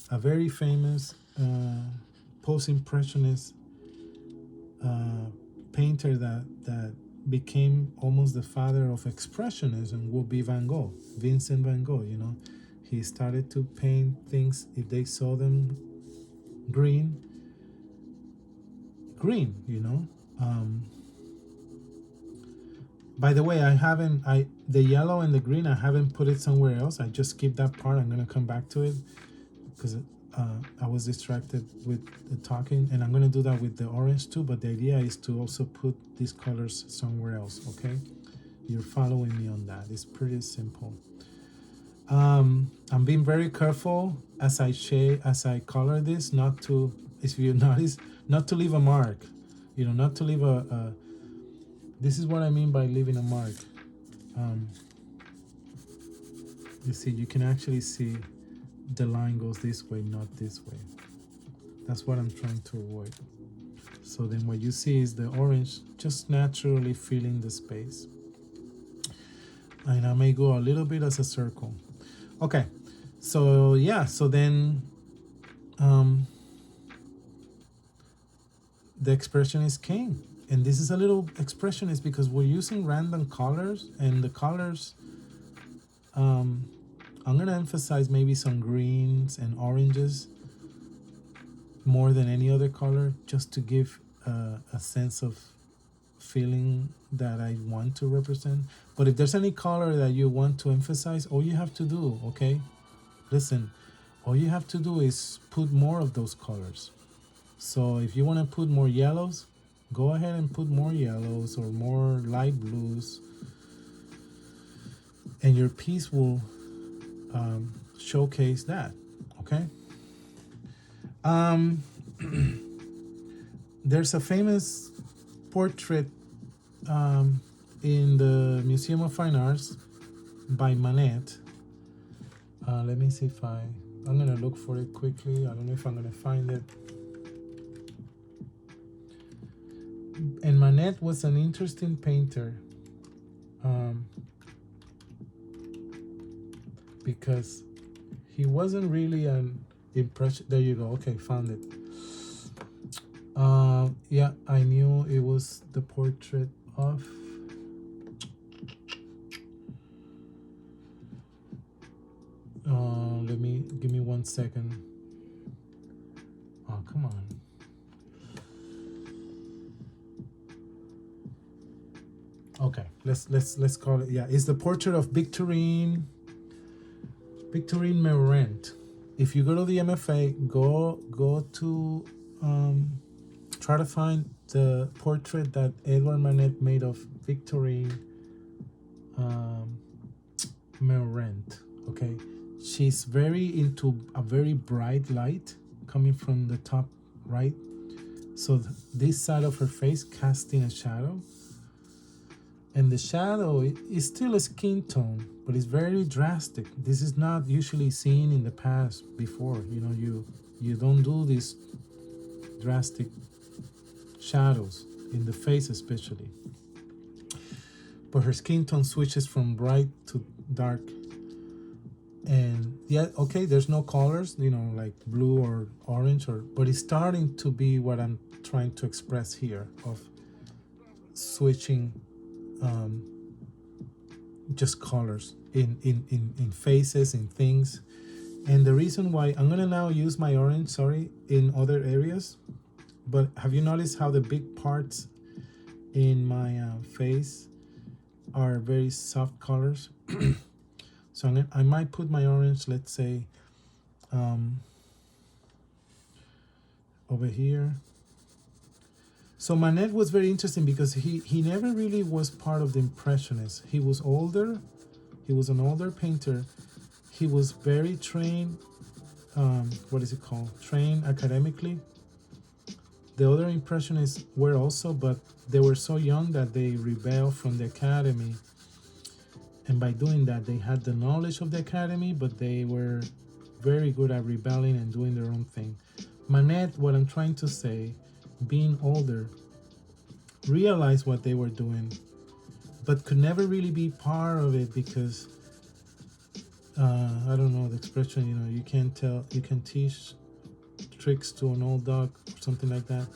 A very famous post-impressionist painter that became almost the father of expressionism will be Van Gogh, Vincent Van Gogh. You know, he started to paint things, if they saw them green, you know. By the way, the yellow and the green, I haven't put it somewhere else. I just skipped that part. I'm gonna come back to it because I was distracted with the talking, and I'm gonna do that with the orange too. But the idea is to also put these colors somewhere else. Okay, you're following me on that. It's pretty simple. I'm being very careful as I color this, not to, if you notice, not to leave a mark. You know, not to leave a this is what I mean by leaving a mark. You see, you can actually see the line goes this way, not this way. That's what I'm trying to avoid. So then what you see is the orange just naturally filling the space. And I may go a little bit as a circle. Okay, so yeah, so then the expressionist came. And this is a little expressionist because we're using random colors, and the colors, I'm gonna emphasize maybe some greens and oranges more than any other color, just to give a sense of feeling that I want to represent. But if there's any color that you want to emphasize, all you have to do, okay, listen, all you have to do is put more of those colors. So if you want to put more yellows, go ahead and put more yellows or more light blues, and your piece will showcase that. Okay. There's a famous portrait in the Museum of Fine Arts by Manet. Let me see if I'm gonna look for it quickly. I don't know if I'm gonna find it. And Manet was an interesting painter because he wasn't really an impression. There you go. Okay, found it. Yeah, I knew it was the portrait of. Give me 1 second. Oh, come on. Okay, let's call it. Yeah, it's the portrait of Victorine Meurent. If you go to the MFA, go to try to find the portrait that Edouard Manet made of Victorine Meurent. Okay, she's very into a very bright light coming from the top right? So this side of her face casting a shadow, and the shadow is still a skin tone, but it's very drastic. This is not usually seen in the past before. You know, you don't do these drastic shadows in the face, especially. But her skin tone switches from bright to dark. And yeah, okay, there's no colors, you know, like blue or orange, but it's starting to be what I'm trying to express here, of switching just colors in faces, in things. And the reason why I'm gonna now use my orange, sorry, in other areas. But have you noticed how the big parts in my face are very soft colors? So I might put my orange, let's say, over here. So Manet was very interesting because he never really was part of the Impressionists. He was older. He was an older painter. He was very trained. What is it called? Trained academically. The other Impressionists were also, but they were so young that they rebelled from the academy. And by doing that, they had the knowledge of the academy, but they were very good at rebelling and doing their own thing. Manet, what I'm trying to say, being older, realized what they were doing, but could never really be part of it because I don't know the expression. You know, you can't tell, you can teach tricks to an old dog or something like that.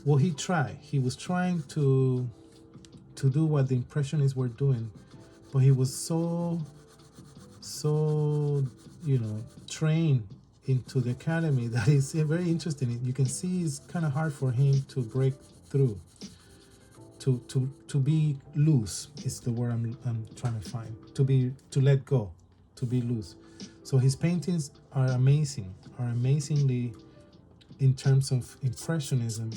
Well, he tried. He was trying to do what the Impressionists were doing, but he was so you know, trained into the academy that is very interesting. You can see it's kind of hard for him to break through, to be loose is the word I'm trying to find. To let go, to be loose. So his paintings are amazingly in terms of impressionism,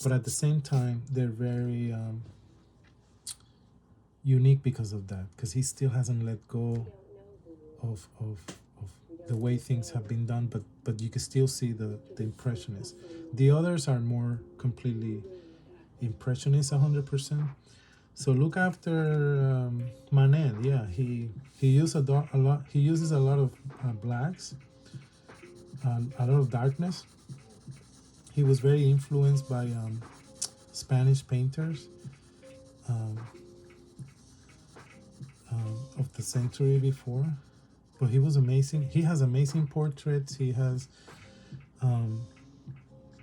but at the same time they're very unique because of that, because he still hasn't let go of the way things have been done, but you can still see the impressionists. The others are more completely impressionist 100%. So look after Manet. Yeah, he uses a lot. He uses a lot of blacks, a lot of darkness. He was very influenced by Spanish painters um, of the century before. But he was amazing. He has amazing portraits. He has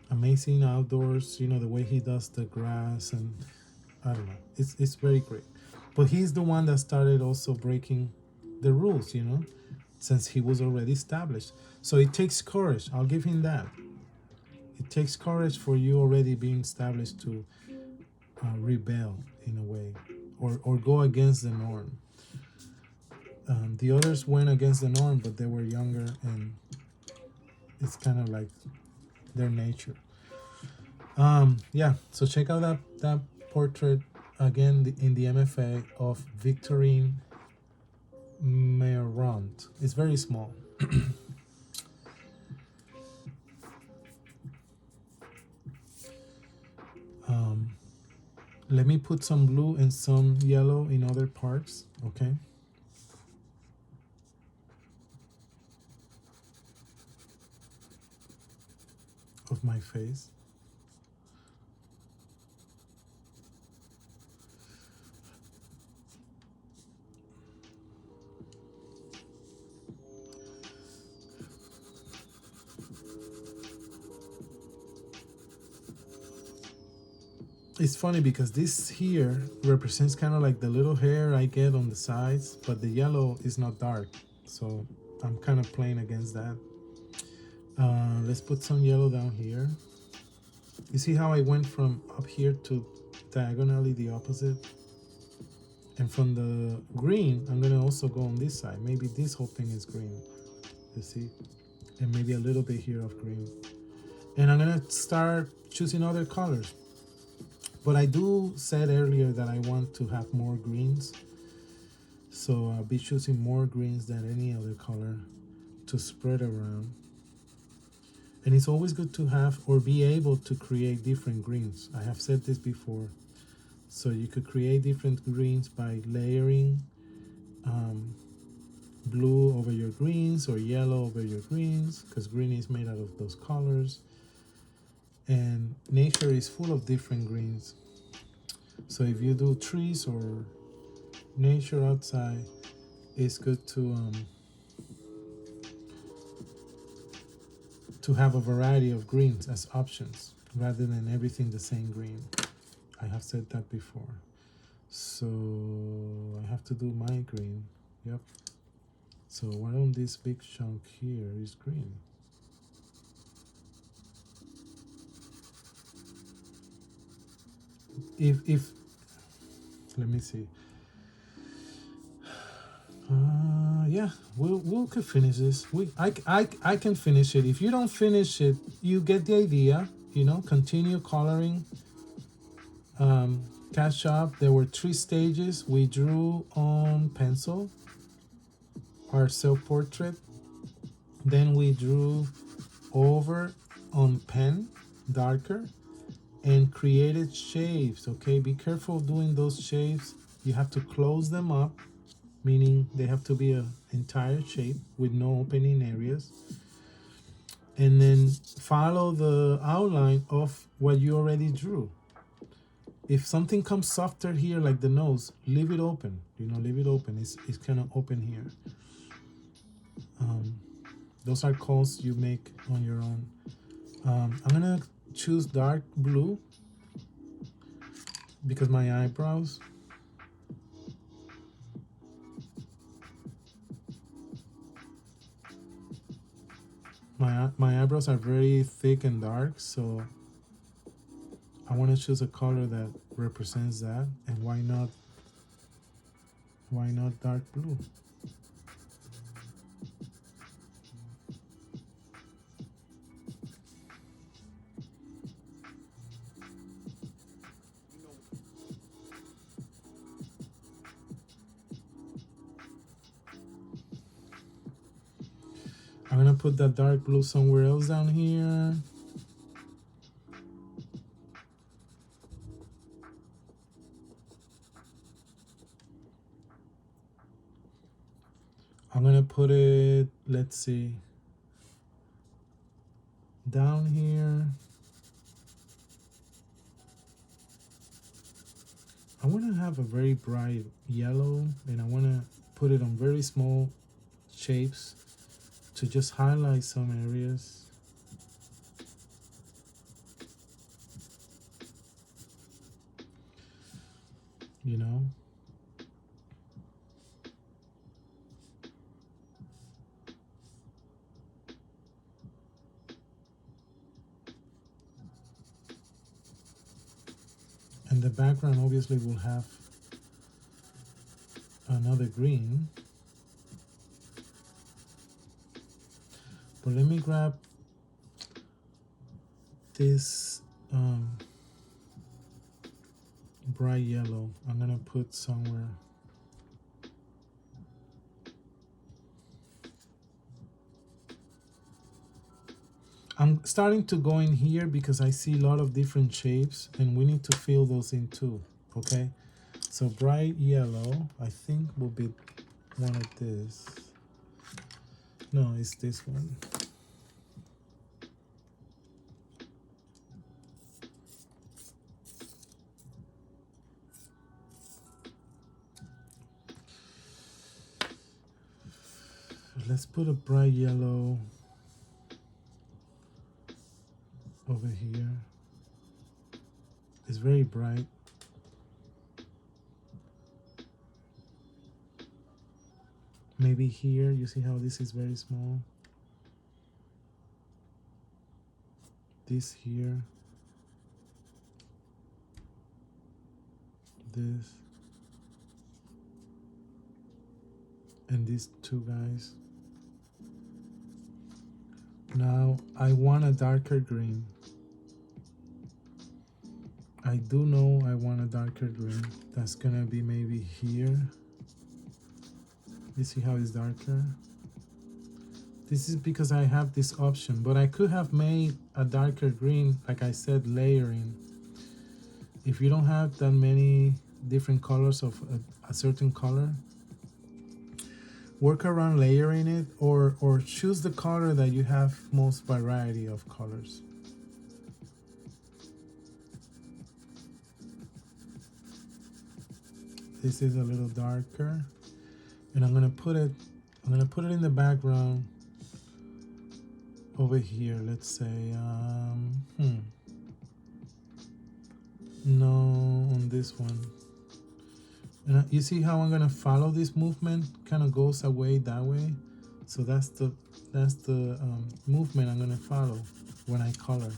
amazing outdoors. You know, the way he does the grass, and I don't know. It's very great. But he's the one that started also breaking the rules. You know, since he was already established. So it takes courage. I'll give him that. It takes courage for you already being established to rebel in a way, or go against the norm. The others went against the norm, but they were younger, and it's kind of like their nature. Yeah, so check out that portrait again in the MFA of Victorine Meurant. It's very small. Let me put some blue and some yellow in other parts, okay? Of my face. It's funny because this here represents kind of like the little hair I get on the sides, but the yellow is not dark. So I'm kind of playing against that. Let's put some yellow down here. You see how I went from up here to diagonally the opposite? And from the green, I'm gonna also go on this side. Maybe this whole thing is green, you see? And maybe a little bit here of green. And I'm gonna start choosing other colors. But I do said earlier that I want to have more greens. So I'll be choosing more greens than any other color to spread around. And it's always good to have or be able to create different greens. I have said this before. So you could create different greens by layering um, blue over your greens or yellow over your greens, because green is made out of those colors. And nature is full of different greens. So if you do trees or nature outside, it's good to have a variety of greens as options rather than everything the same green. I have said that before. So I have to do my green. Yep. So why don't this big chunk here is green? If let me see. Yeah, we could finish this. I can finish it. If you don't finish it, you get the idea. You know, continue coloring. Catch up. There were 3 stages. We drew on pencil, our self-portrait. Then we drew over on pen, darker, and created shapes. Okay, be careful doing those shapes. You have to close them up, meaning they have to be an entire shape with no opening areas. And then follow the outline of what you already drew. If something comes softer here, like the nose, leave it open. You know, leave it open. It's kind of open here. Those are calls you make on your own. I'm gonna choose dark blue because my eyebrows. My eyebrows are very thick and dark, so I want to choose a color that represents that. And why not dark blue? I'm gonna put that dark blue somewhere else down here. I'm gonna put it, let's see, down here. I want to have a very bright yellow, and I want to put it on very small shapes to just highlight some areas. You know? And the background obviously will have another green. But let me grab this bright yellow. I'm gonna put somewhere. I'm starting to go in here because I see a lot of different shapes and we need to fill those in too, okay? So bright yellow, I think will be one of this. No, it's this one. Let's put a bright yellow over here. It's very bright. Maybe here, you see how this is very small? This here. This. And these 2 guys. Now, I want a darker green. I do know I want a darker green. That's gonna be maybe here. You see how it's darker? This is because I have this option, but I could have made a darker green, like I said, layering. If you don't have that many different colors of a certain color, work around layering it, or choose the color that you have most variety of colors. This is a little darker, and I'm gonna put it in the background over here. Let's say no, on this one. And you see how I'm gonna follow this movement? Kind of goes away that way. So that's the movement I'm gonna follow when I color.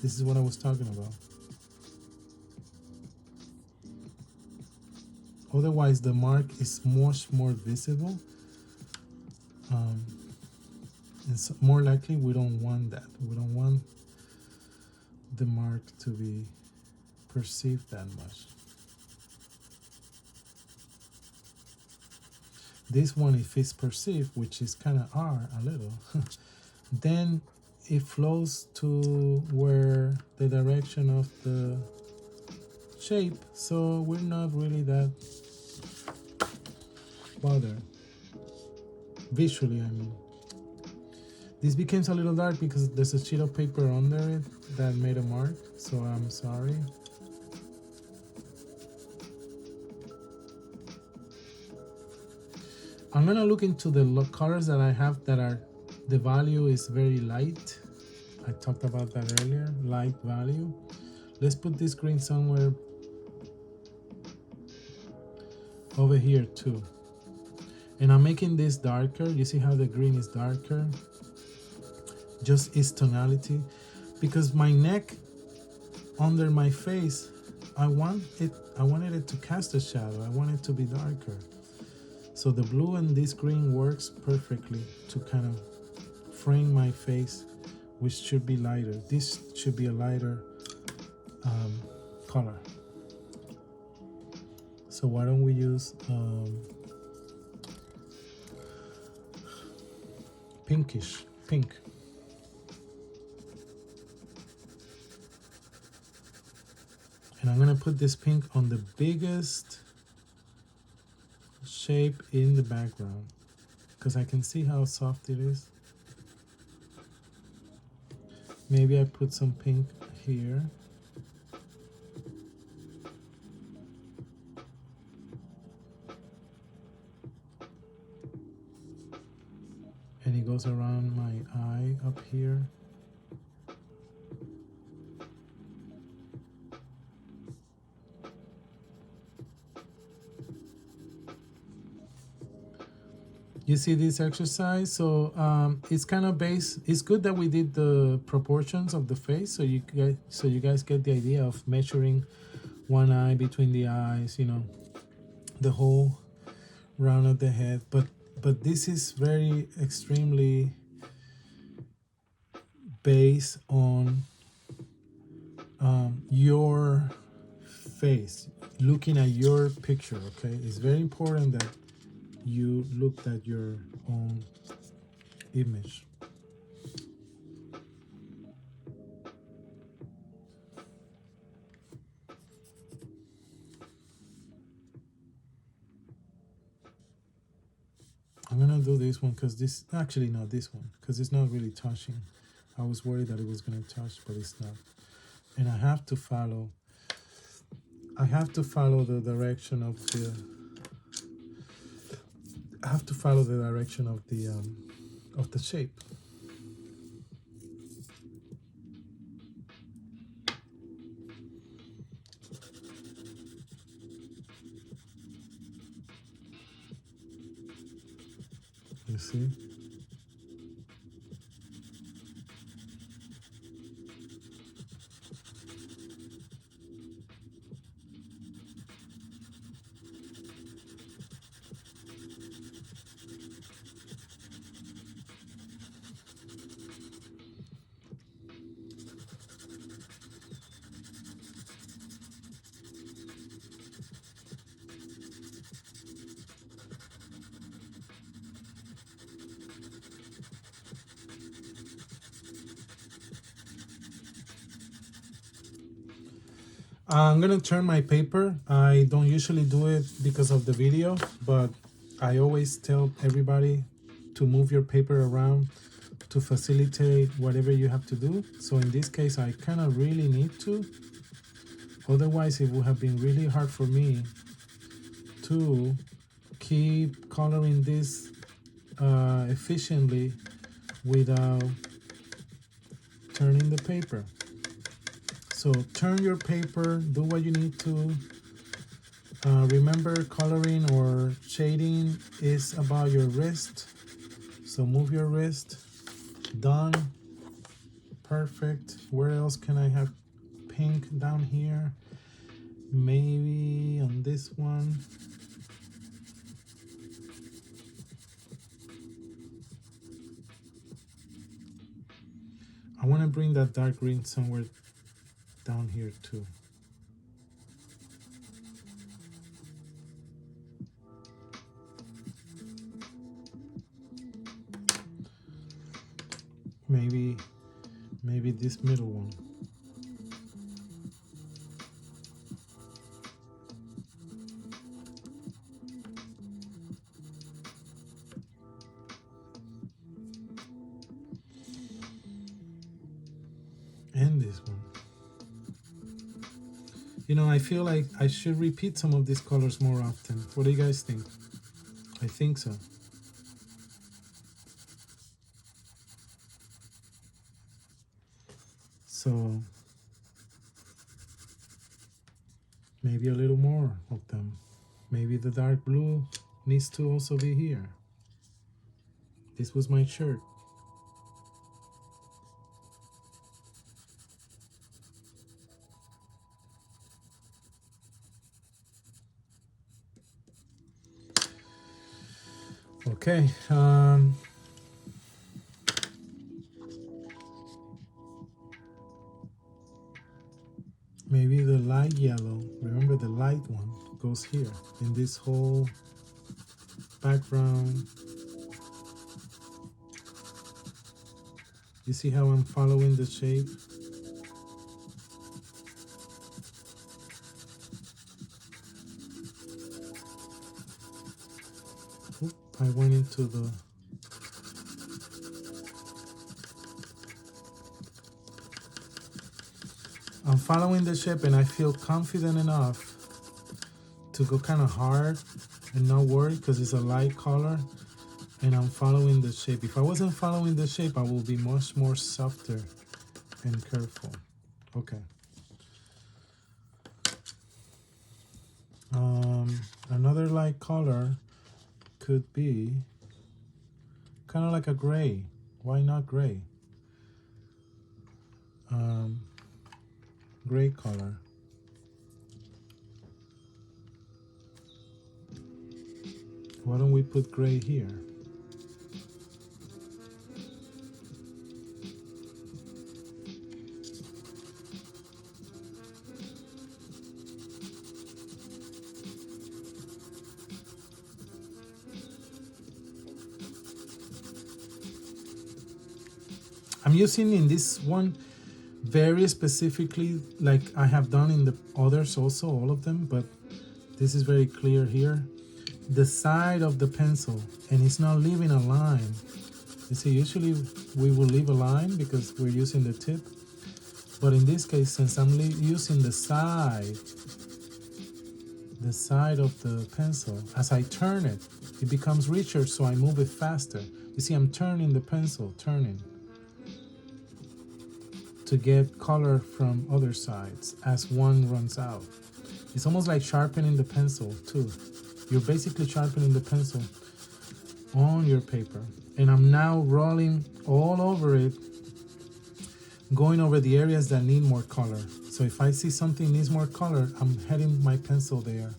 This is what I was talking about. Otherwise, the mark is much more visible. It's more likely we don't want that. We don't want the mark to be perceived that much. This one, if it's perceived, which is kind of are a little, then it flows to where the direction of the shape, so we're not really that bothered. Visually, I mean. This becomes a little dark because there's a sheet of paper under it that made a mark, so I'm sorry. I'm gonna look into the colors that I have that are, the value is very light. I talked about that earlier, light value. Let's put this green somewhere over here too. And I'm making this darker. You see how the green is darker? Just its tonality. Because my neck under my face, I wanted it to cast a shadow. I want it to be darker. So the blue and this green works perfectly to kind of frame my face, which should be lighter. This should be a lighter color. So why don't we use pinkish, pink. And I'm gonna put this pink on the biggest shape in the background because I can see how soft it is. Maybe I put some pink here. And it goes around my eye up here. You see this exercise? So it's kind of based. It's good that we did the proportions of the face, so you guys get the idea of measuring one eye between the eyes. You know, the whole round of the head. But this is very extremely based on your face, looking at your picture. Okay, it's very important that you looked at your own image. I'm gonna do this one because this, actually not this one, because it's not really touching. I was worried that it was gonna touch, but it's not. And I have to follow the direction of the of the shape. You see? I'm gonna turn my paper. I don't usually do it because of the video, but I always tell everybody to move your paper around to facilitate whatever you have to do. So in this case, I kind of really need to. Otherwise, it would have been really hard for me to keep coloring this efficiently without turning the paper. So turn your paper, do what you need to. Remember, coloring or shading is about your wrist. So move your wrist. Done. Perfect. Where else can I have pink down here? Maybe on this one. I want to bring that dark green somewhere down here too. Maybe this middle one. And this one. You know, I feel like I should repeat some of these colors more often. What do you guys think? I think so. So maybe a little more of them. Maybe the dark blue needs to also be here. This was my shirt. Okay. Maybe the light yellow, remember the light one, goes here in this whole background. You see how I'm following the shape? Oop, I went into the... I'm following the shape and I feel confident enough to go kind of hard and not worry because it's a light color and I'm following the shape. If I wasn't following the shape, I will be much more softer and careful. Okay. Another light color could be kind of like a gray. Why not gray? Gray color. Why don't we put gray here? I'm using in this one very specifically, like I have done in the others also, all of them, but this is very clear here. The side of the pencil, and it's not leaving a line. You see, usually we will leave a line because we're using the tip, but in this case, since I'm using the side of the pencil, as I turn it, it becomes richer, so I move it faster. You see, I'm turning the pencil, turning, to get color from other sides as one runs out. It's almost like sharpening the pencil too. You're basically sharpening the pencil on your paper. And I'm now rolling all over it, going over the areas that need more color. So if I see something needs more color, I'm heading my pencil there.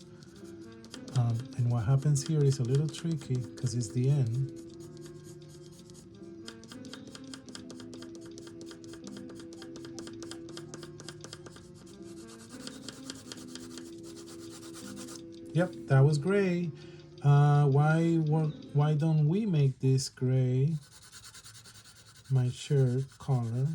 And what happens here is a little tricky because it's the end. Yep, that was gray. Why don't we make this gray my shirt color?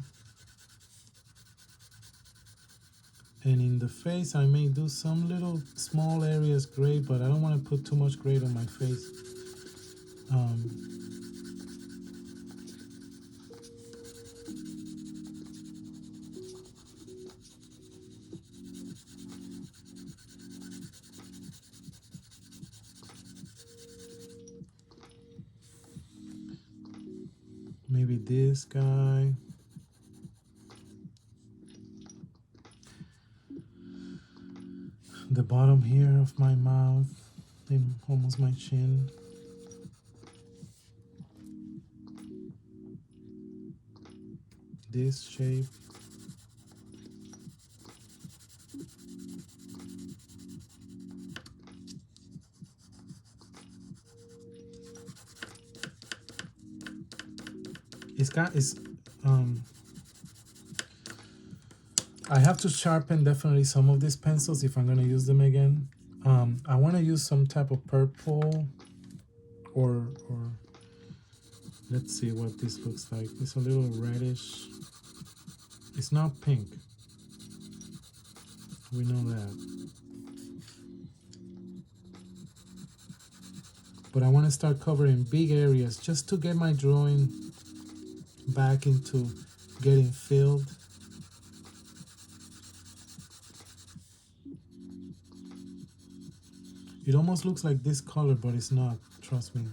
And in the face, I may do some little small areas gray, but I don't want to put too much gray on my face. Maybe this guy. The bottom here of my mouth and almost my chin. This shape. It's I have to sharpen definitely some of these pencils if I'm gonna use them again. I want to use some type of purple or let's see what this looks like. It's a little reddish. It's not pink. We know that. But I want to start covering big areas just to get my drawing back into getting filled. It almost looks like this color, but it's not, trust me.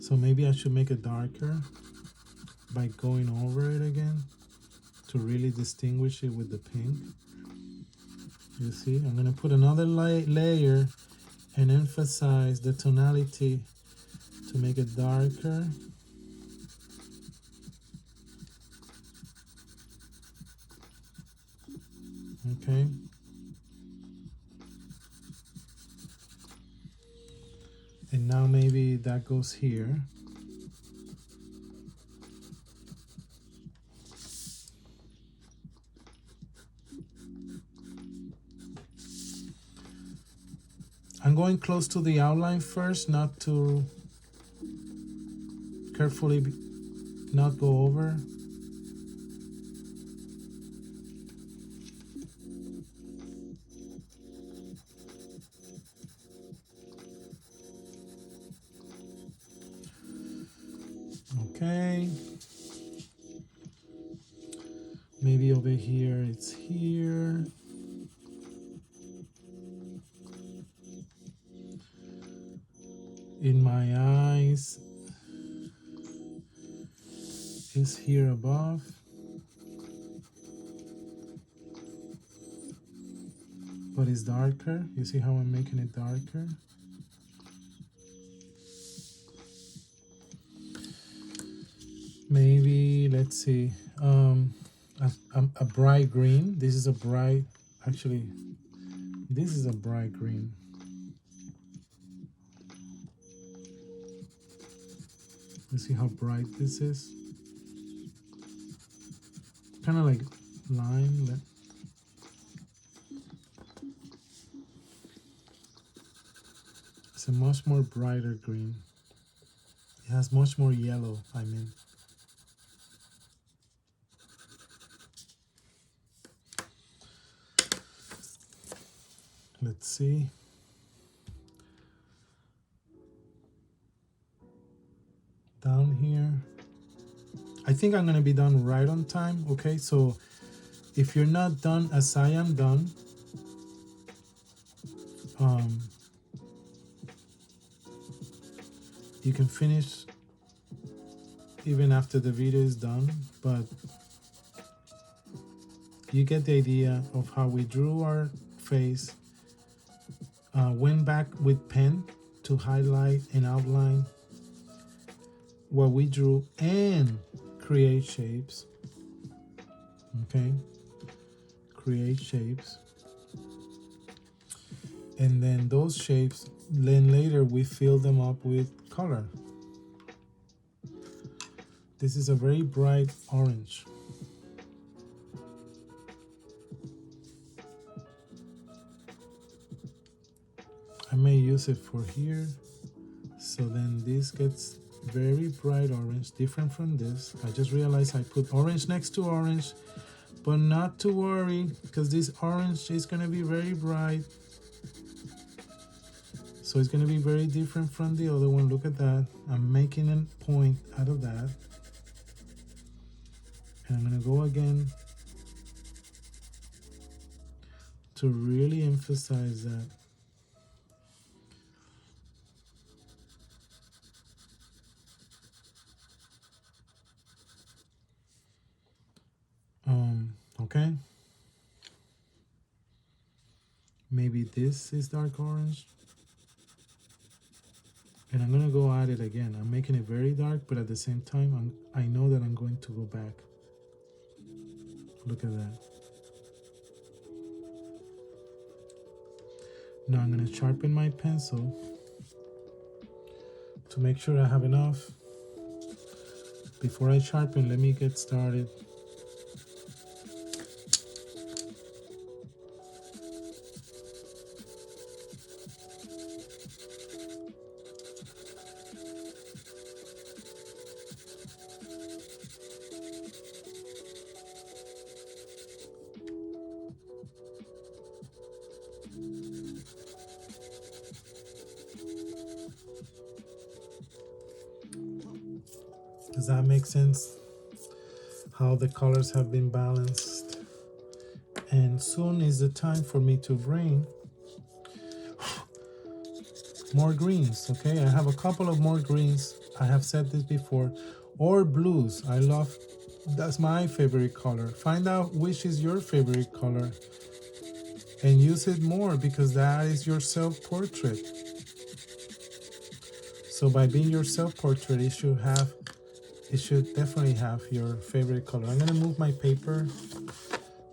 So maybe I should make it darker by going over it again to really distinguish it with the pink. You see, I'm gonna put another layer and emphasize the tonality to make it darker. Okay. And now maybe that goes here. I'm going close to the outline first, not to carefully not go over. Okay. Maybe over here, it's here. In my eyes, is here above. But it's darker. You see how I'm making it darker? Maybe, let's see, a bright green. This is a bright, actually, this is a bright green. You see how bright this is? Kind of like lime. It's a much more brighter green. It has much more yellow, I mean. Let's see. Down here. I think I'm gonna be done right on time, okay? So if you're not done as I am done, you can finish even after the video is done, but you get the idea of how we drew our face. Went back with pen to highlight and outline what we drew and create shapes. Okay, create shapes, and then those shapes, then later we fill them up with color. This is a very bright orange. I may use it for here. So then this gets very bright orange, different from this. I just realized I put orange next to orange But not to worry, because this orange is going to be very bright. So it's going to be very different from the other one. Look at that. I'm making a point out of that. And I'm going to go again to really emphasize that. Okay. Maybe this is dark orange. And I'm gonna go at it again. I'm making it very dark, but at the same time, I know that I'm going to go back. Look at that. Now I'm gonna sharpen my pencil to make sure I have enough. Before I sharpen, let me get started. Does that make sense? How the colors have been balanced. And soon is the time for me to bring more greens. Okay, I have a couple of more greens. I have said this before. Or blues. I love, that's my favorite color. Find out which is your favorite color and use it more, because that is your self-portrait. So by being your self-portrait, it should definitely have your favorite color. I'm gonna move my paper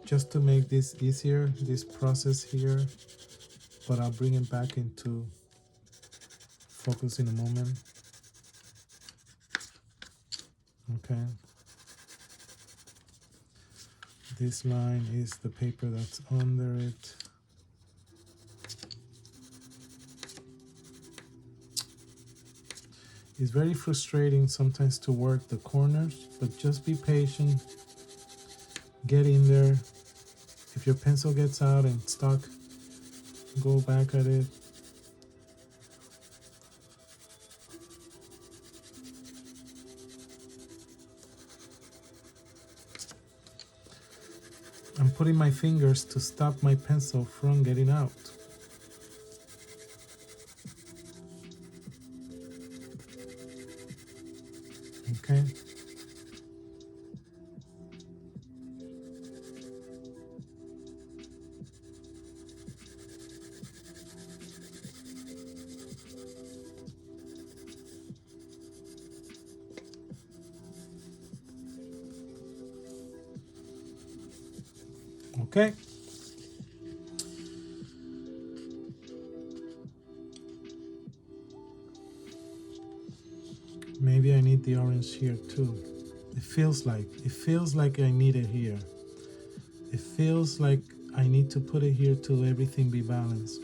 just to make this easier, this process here, but I'll bring it back into focus in a moment. Okay. This line is the paper that's under it. It's very frustrating sometimes to work the corners, but just be patient. Get in there. If your pencil gets out and stuck, go back at it. I'm putting my fingers to stop my pencil from getting out. Okay. Okay. Maybe I need the orange here too. It feels like I need it here. It feels like I need to put it here to everything be balanced.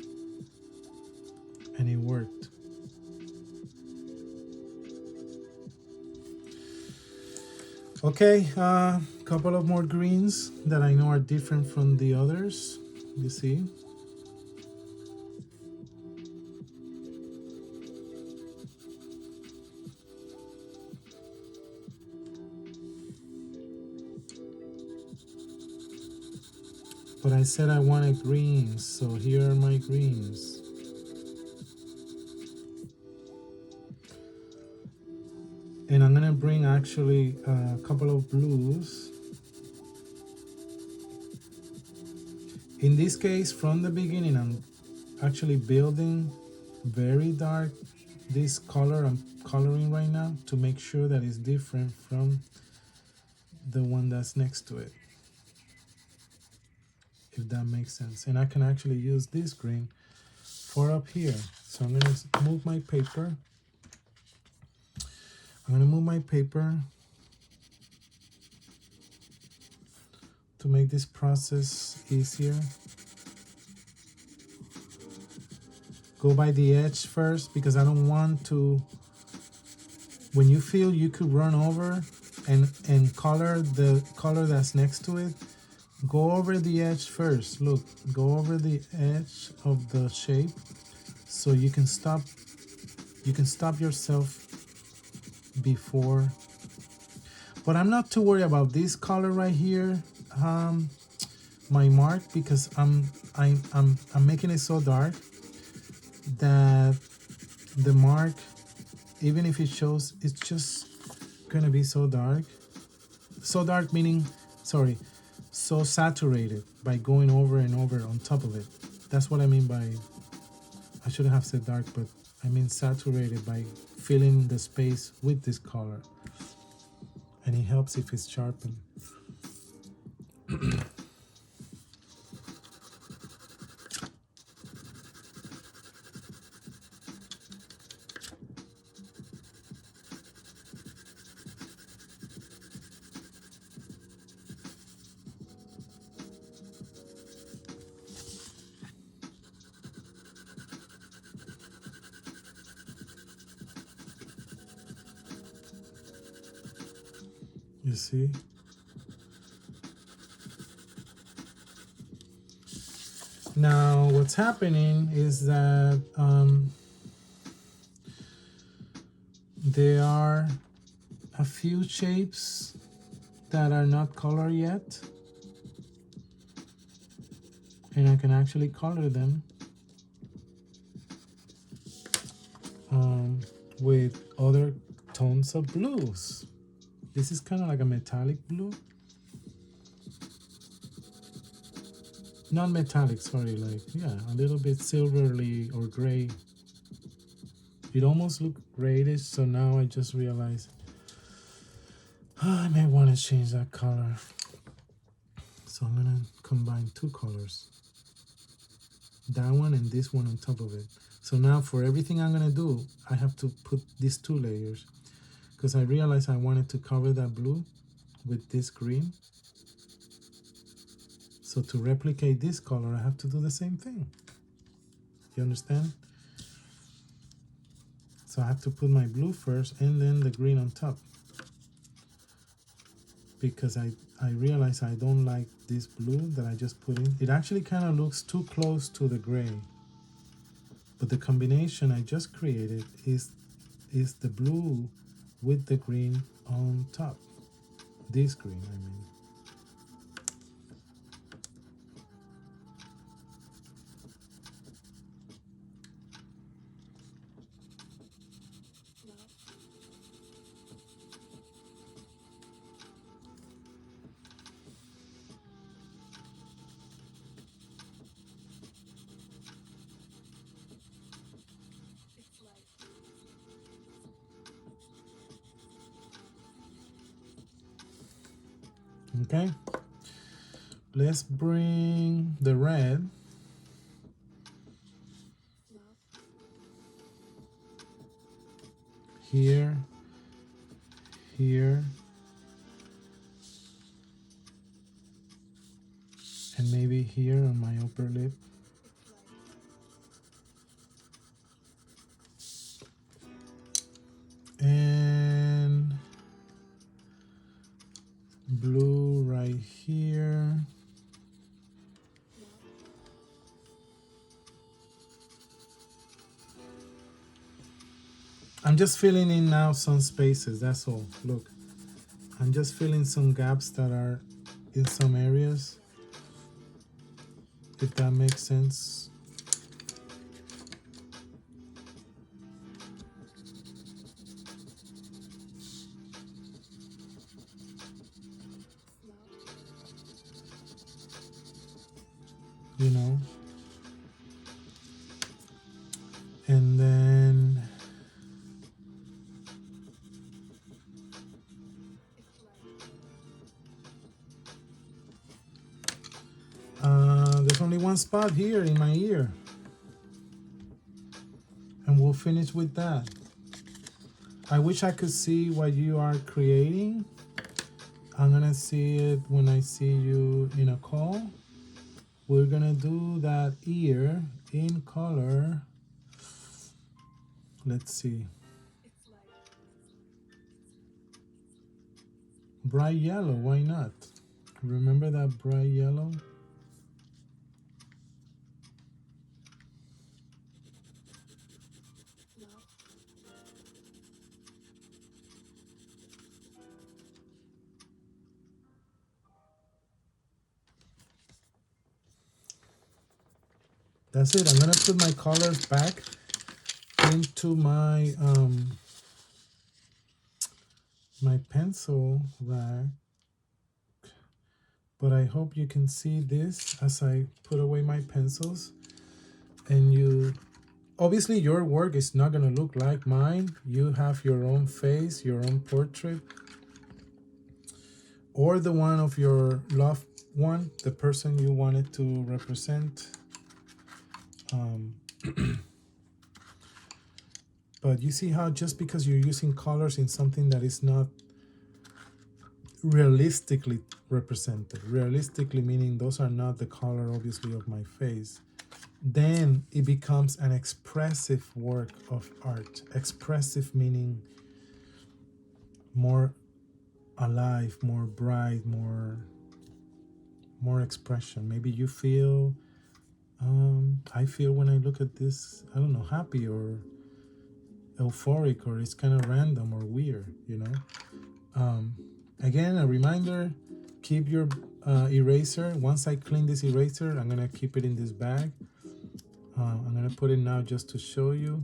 And it worked. Okay, couple of more greens that I know are different from the others. You see? But I said I wanted greens, so here are my greens. And I'm gonna bring actually a couple of blues. In this case, from the beginning, I'm actually building very dark this color I'm coloring right now to make sure that it's different from the one that's next to it, if that makes sense. And I can actually use this green for up here. So I'm gonna move my paper. I'm gonna move my paper to make this process easier. Go by the edge first, because I don't want to, when you feel you could run over and color the color that's next to it, Go over the edge first. Look, go over the edge of the shape so you can stop yourself before. But I'm not too worried about this color right here, my mark, because I'm making it so dark that the mark, even if it shows, it's just gonna be so dark. So dark meaning, sorry, so saturated by going over and over on top of it. That's what I mean by, I shouldn't have said dark, but I mean saturated by filling the space with this color. And it helps if it's sharpened. You see? Now, what's happening is that there are a few shapes that are not colored yet, and I can actually color them with other tones of blues. This is kind of like a metallic blue. Not metallic, sorry, like, yeah, a little bit silverly or gray. It almost looked grayish, so now I just realized I may want to change that color. So I'm gonna combine two colors. That one and this one on top of it. So now for everything I'm gonna do, I have to put these two layers because I realized I wanted to cover that blue with this green. So to replicate this color, I have to do the same thing. You understand? So I have to put my blue first and then the green on top. Because I realize I don't like this blue that I just put in. It actually kind of looks too close to the gray. But the combination I just created is the blue with the green on top. This green, I mean. Okay, let's bring the red here, here, and maybe here on my upper lip. And blue right here. I'm just filling in now some spaces, that's all. Look, I'm just filling some gaps that are in some areas, if that makes sense. You know? And then there's only one spot here in my ear. And we'll finish with that. I wish I could see what you are creating. I'm gonna see it when I see you in a call. We're gonna do that ear in color. Let's see. Bright yellow, why not? Remember that bright yellow? That's it. I'm gonna put my colors back into my pencil rack, but I hope you can see this as I put away my pencils. And you obviously your work is not gonna look like mine. You have your own face, your own portrait, or the one of your loved one, the person you wanted to represent. But you see how just because you're using colors in something that is not realistically represented, realistically meaning those are not the color obviously of my face, then it becomes an expressive work of art. Expressive meaning more alive, more bright, more expression. Maybe you feel I feel when I look at this, I don't know, happy or euphoric, or it's kind of random or weird, you know. Again, a reminder, keep your eraser. Once I clean this eraser, I'm gonna keep it in this bag. I'm gonna put it now just to show you.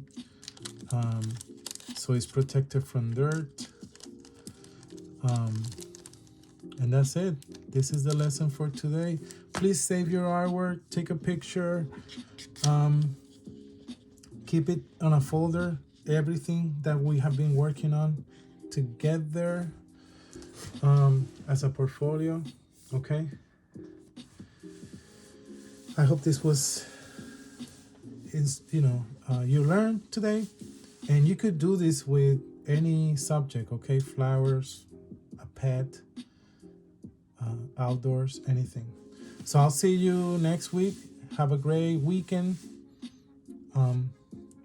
So it's protected from dirt. And that's it. This is the lesson for today. Please save your artwork, take a picture, keep it on a folder, everything that we have been working on together as a portfolio. Okay. I hope this was, you learned today, and you could do this with any subject. Okay, flowers, a pet, outdoors, anything. So I'll see you next week. Have a great weekend.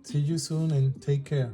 See you soon and take care.